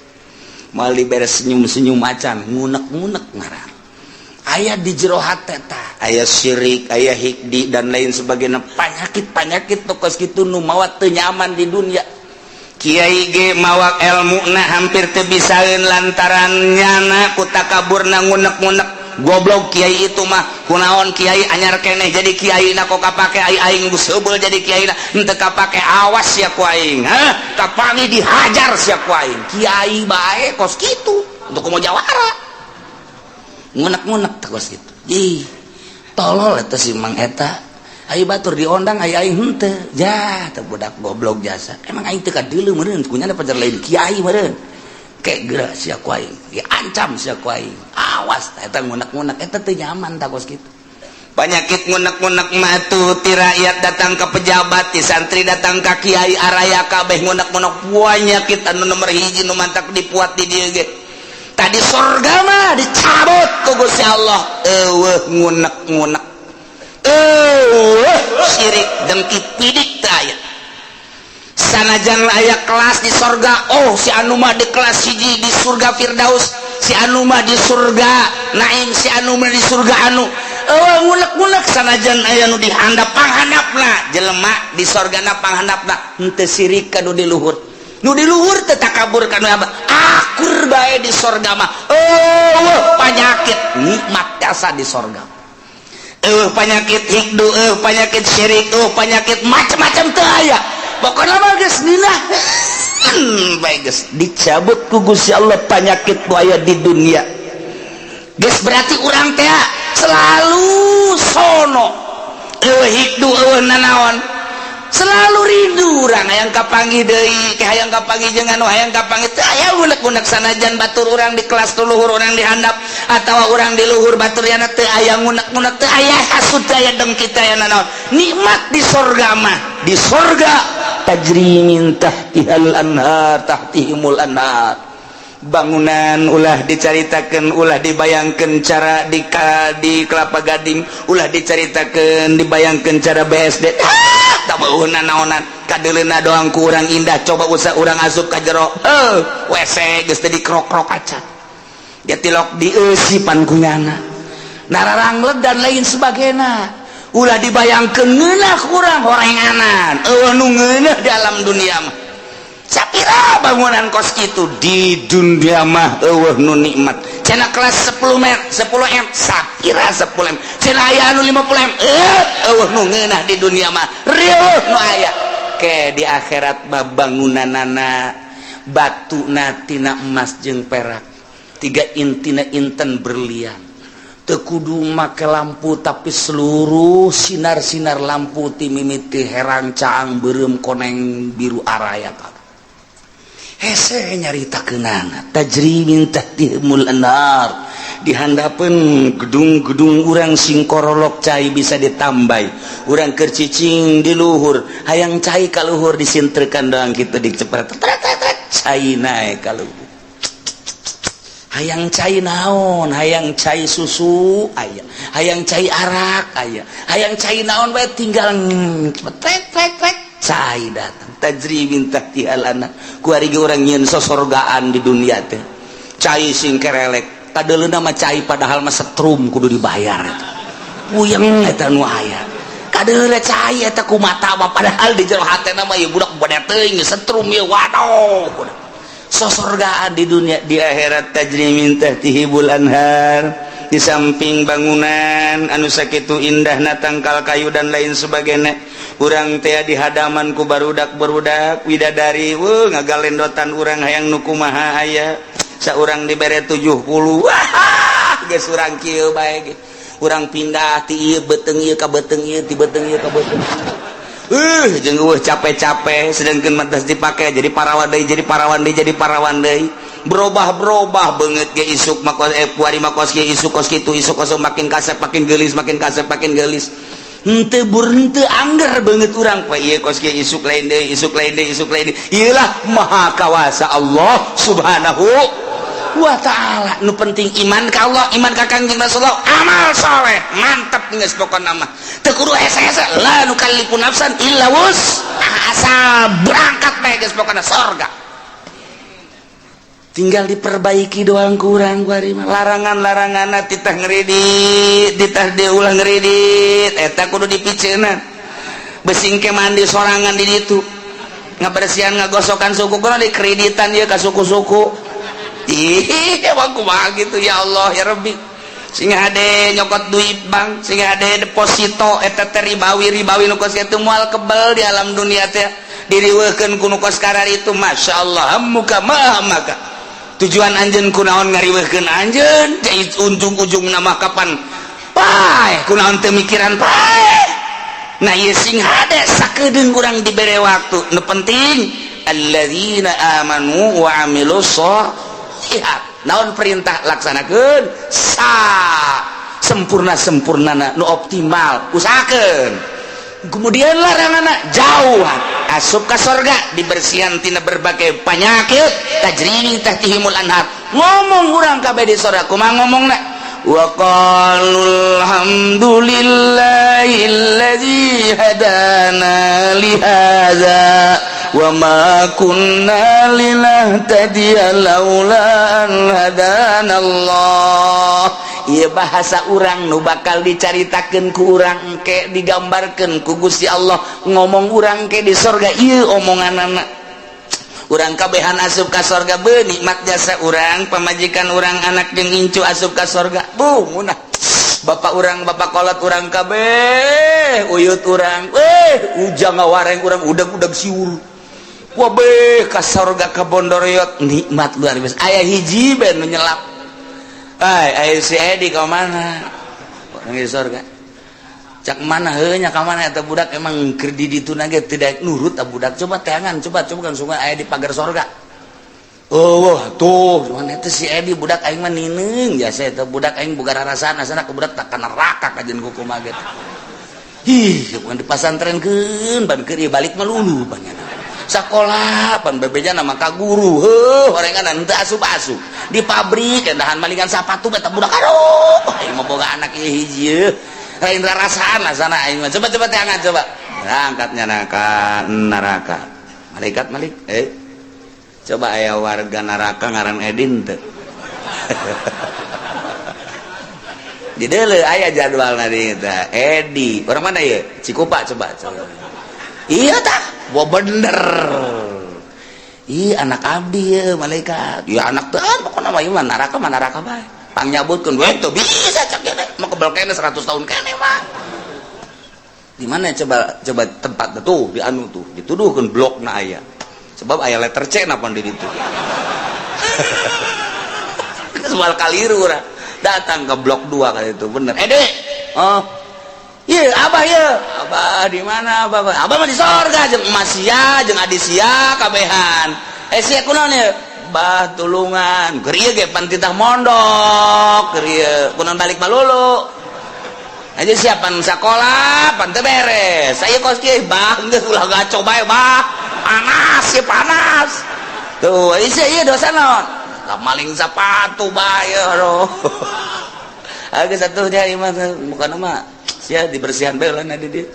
moal diberes senyum-senyum macan ngunek-ngunek ngaran aya di jero hate tah aya syirik aya hikdi dan lain sebagainya panyakit-panyakit tokos kitu nu mawa teu nyaman di dunia kiai ge mawak ilmuna hampir teu bisaeun lantaran nyana ku takaburna ngunek-ngunek goblok kiai itu mah kunaon kiai anyar keneh jadi kiai na kok kapake aing geus heubeul jadi kiai na henteu kapake awas sia ku aing kapangi dihajar sia ku aing kiai bae kos kitu untuk komo jawara ngunek-ngunek kos kitu tolol eta si mang eta ayo batur diondang ayo aing henteu teu budak goblok jasa emang aing teu kadeuleu meureun kunyana pajar lain kiai meureun kek geura sia ku aing diancam sia ku aing awas eta ngunek-ngunek eta teu nyaman tah kos kitu panyakit ngunek-ngunek mah tuh ti rakyat datang ke pejabat ti santri datang ka kiai araya kabeh ngunek-ngunek panyakit anu nomor hiji nu mantak dipuat di dieu ge tadi surga mah dicabut ku Gusti Allah ngunek-ngunek syirik dengki pidik teh aya sanajan aya kelas di surga si anu mah di kelas hiji di surga Firdaus si anu mah di surga Naim si anu mah di surga anu ngunek-ngunek sanajan aya nu di handap-handapna jelema di surgana panghandapna henteu sirik ka nu di luhur teh takabur ka nu akur bae di surga mah panyakit nikmat jasa di surga penyakit hikdu penyakit syirik penyakit macam-macam teu aya pokona mah geus dina bae geus dicabut ku Gusti Allah penyakit nu aya di dunia geus berarti urang teh selalu sono hikdu nanaon selalu rindu urang hayang kapanggih deui ke hayang kapanggih jeung anu hayang kapanggih teu aya unek-unek sanajan batur urang di kelas tu luhur urang di handap atawa urang di luhur batur yana teu aya ngunek-ngunek teu aya hasud aya dengki teh aya naon nikmat di surga mah di surga tajri min tahtihal anhar tahtihimul anhar bangunan ulah dicaritakeun ulah dibayangkeun cara di Kelapa Gading ulah dicaritakeun dibayangkeun cara BSD tak beueuna naonan kadeuleuna doang ku urang indah coba usah urang asup ka jero WC geus teh dikrok-krok acan dia tilok dieusipan kunyana nararangleg dan lain sebagainya ulah dibayangkeun ngeunah ku urang horenganan nu ngeunah di alam dunia mah sapira bangunan kos kitu di dunia mah nu nikmat cenah kelas 10 M sapira 10 M cenah aya anu 50 M nu ngeunah di dunia mah rieuh nu aya ke di akhirat mah bangunanana batuna tina emas jeung perak 3 intina inten berlian teu kudu make lampu tapi seluruh sinar-sinar lampu ti mimiti herang caang beureum koneng biru araya hese nyaritakeunana tajri min tahtihimul anhar dihandapen gedung-gedung urang singkorolok cai bisa ditambai urang kercicing di luhur hayang cai ka luhur disintrekan doang kitu dicepret cai naik ka luhur hayang cai naon hayang cai susu aya hayang cai arak aya hayang cai naon bae tinggal trek cai datang tajri min tahti alana ku ari ge urang nyieun sosorgaan di dunia teh cai sing kerelek kadeleuna mah cai padahal mah setrum kudu dibayar eta puyeng eta nu aya kadeleuna cai eta ku mata mah padahal di jero hatena mah ieu budak bade teuing setrum ieu waduh sosorgaan di dunia di akhirat tajri min tahtihibul anhar di samping bangunan anu sakitu indahna tangkal kayu dan lain sebagainya urang teh di hadaman ku barudak-barudak widadari ngagalendotan urang hayang nu kumaha aya saurang dibere 70 wah geus urang kieu bae ge urang pindah ti ieu beteung ieu ka beteung ieu ti beteung ieu ka beteung jeung capek-capek sedengkeun mantas dipake jadi parawan deui berubah banget ge isuk makos puari makos ge isuk kos kitu isuk kos makin kasep makin geulis henteu henteu angger banget urang pa ieu kos ge isuk lain deui ieu lah maha kawasa Allah subhanahu wa ta'ala nu penting iman ka Allah iman ka Kangjeng Rasulullah amal saleh mantep geus pokona mah teu kudu hese-hese la nukallifu nafsan illa asal berangkat bae geus pokona surga tinggal diperbaiki doang kurang kuari mah larangan-laranganna titah ngeridit titah diulah ngeridit eta kudu dipiceuna besing ke mandi sorangan di ditu ngabersihan ngagosokan suku kudu dikreditan ieu ka suku-suku emang kumaha gitu ya Allah ya Rabbi sehingga hade nyokot duit bang sehingga hade deposito eta teh ribawi nu kos kitu moal kebel di alam dunia teh diriweukeun ku nu kos karar itu masyaallah hammuka mahamaka tujuan anjeun kunaon ngariweukeun anjeun jadi ujung-ujungna mah kapan pae kunaon teu mikiran pae nah ieu sing hade sakedeung urang dibere waktu nu penting alladzina amanu wa amilus naon perintah laksanakeun sempurnana nu optimal usahakeun kemudian laranganna jauhan asup ka surga dibersihan tina berbagai penyakit tajri tahtihimul anhar ngomong urang kabeh di surga kumaha ngomongna wa qalul hamdulillahilladzi hadana li hadza wa ma kunna linahtadiya laula an hadanallah ieu bahasa urang nu bakal dicaritakeun ku urang engke digambarkeun ku Gusti Allah ngomong urang ke di surga ieu omonganna urang kabehan asup ka surga beun nikmat jasa urang pamajikan urang anak jeung incu asup ka surga munah bapak urang bapak kolot urang kabeh uyut urang ujang ngawareng urang udag-udag siul wabeh ka surga ka Bondoroyot nikmat luar biasa aya hiji ben nu nyelap aya si Edi ka mana urang di surga cak mana heuh nya ka mana eta budak emang keur di dituna ge teu daek nurut budak coba teangan coba kan sungai aya di pagar surga tuh cuman eta si Edi budak aing mah nineung jasa eta budak aing boga rarasaan asana ka budak tak kana neraka kajeun kumaha ge bukan dipasantrenkeun ban keur ieu balik melulu banyak sakola pan bebejana maka guru horengan henteu asup-asup di pabrik endahan malingan sapatu eta budak aduh aing mah boga anak ieu hiji lain rarasaan asana aing mah coba teangan coba berangkatnya neraka malaikat malik coba aya warga neraka ngaran Edin teu di deuleu aya jadwalna di eta Edi orang mana ieu Cikupa coba iya tah wah bener anak abdi ya malaikat ya anak teh pokoknya mah neraka bae pangyabutkeun we teu bisa cak kene mah kebal kene 100 tahun kene mah di mana coba tempat tuh di anu tuh dituduhkeun blokna aya sebab aya letter C napa di ditu soal kaliru urang datang ke blok 2 kali itu bener Dek iya abah di mana abah mah di sorga jeung emas sia jeung adi sia kabehan sia kunaon ieu bah tulungan krieu ge pan titah mondok krieu kunaon balik malulu aja siapan sekolah pan teu beres saya kos kieu bah geus ulah gaco bae bah panas ya panas tuh ieu dosa naon maling sepatu bae roh geus atuh dia imah bukan mah sia dibersihan bae lah di dieu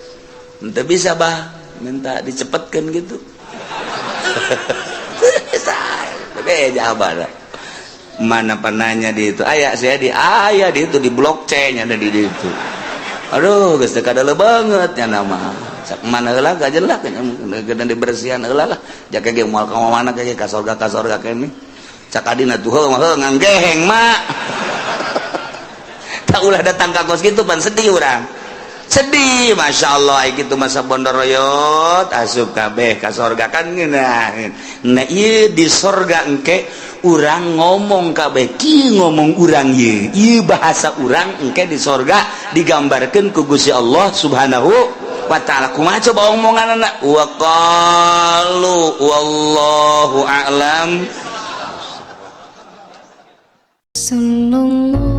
henteu bisa bah minta dicepetkeun gitu oke jawaban mana penanya di itu ayah saya di ayah di itu di blockchain ada di itu aduh geus teu kadele banget nya nama sak mana heula gajelah kedan dibersihan heula lah jaka ge moal ka mana ge ka sorga kene cak adina tuh heuh nganggeheng mak tak ulah datang ka kos kitu pan sedih urang sedih Masya Allah gitu masa bondoroyot asup kabeh ka sorga kan nah ieu di sorga engke urang ngomong kabeh ki ngomong urang ieu bahasa urang engke di sorga digambarkeun ku Gusti Allah Subhanahu wa taala kumaha coba omonganna wa qalu wallahu a'lam Sallallahu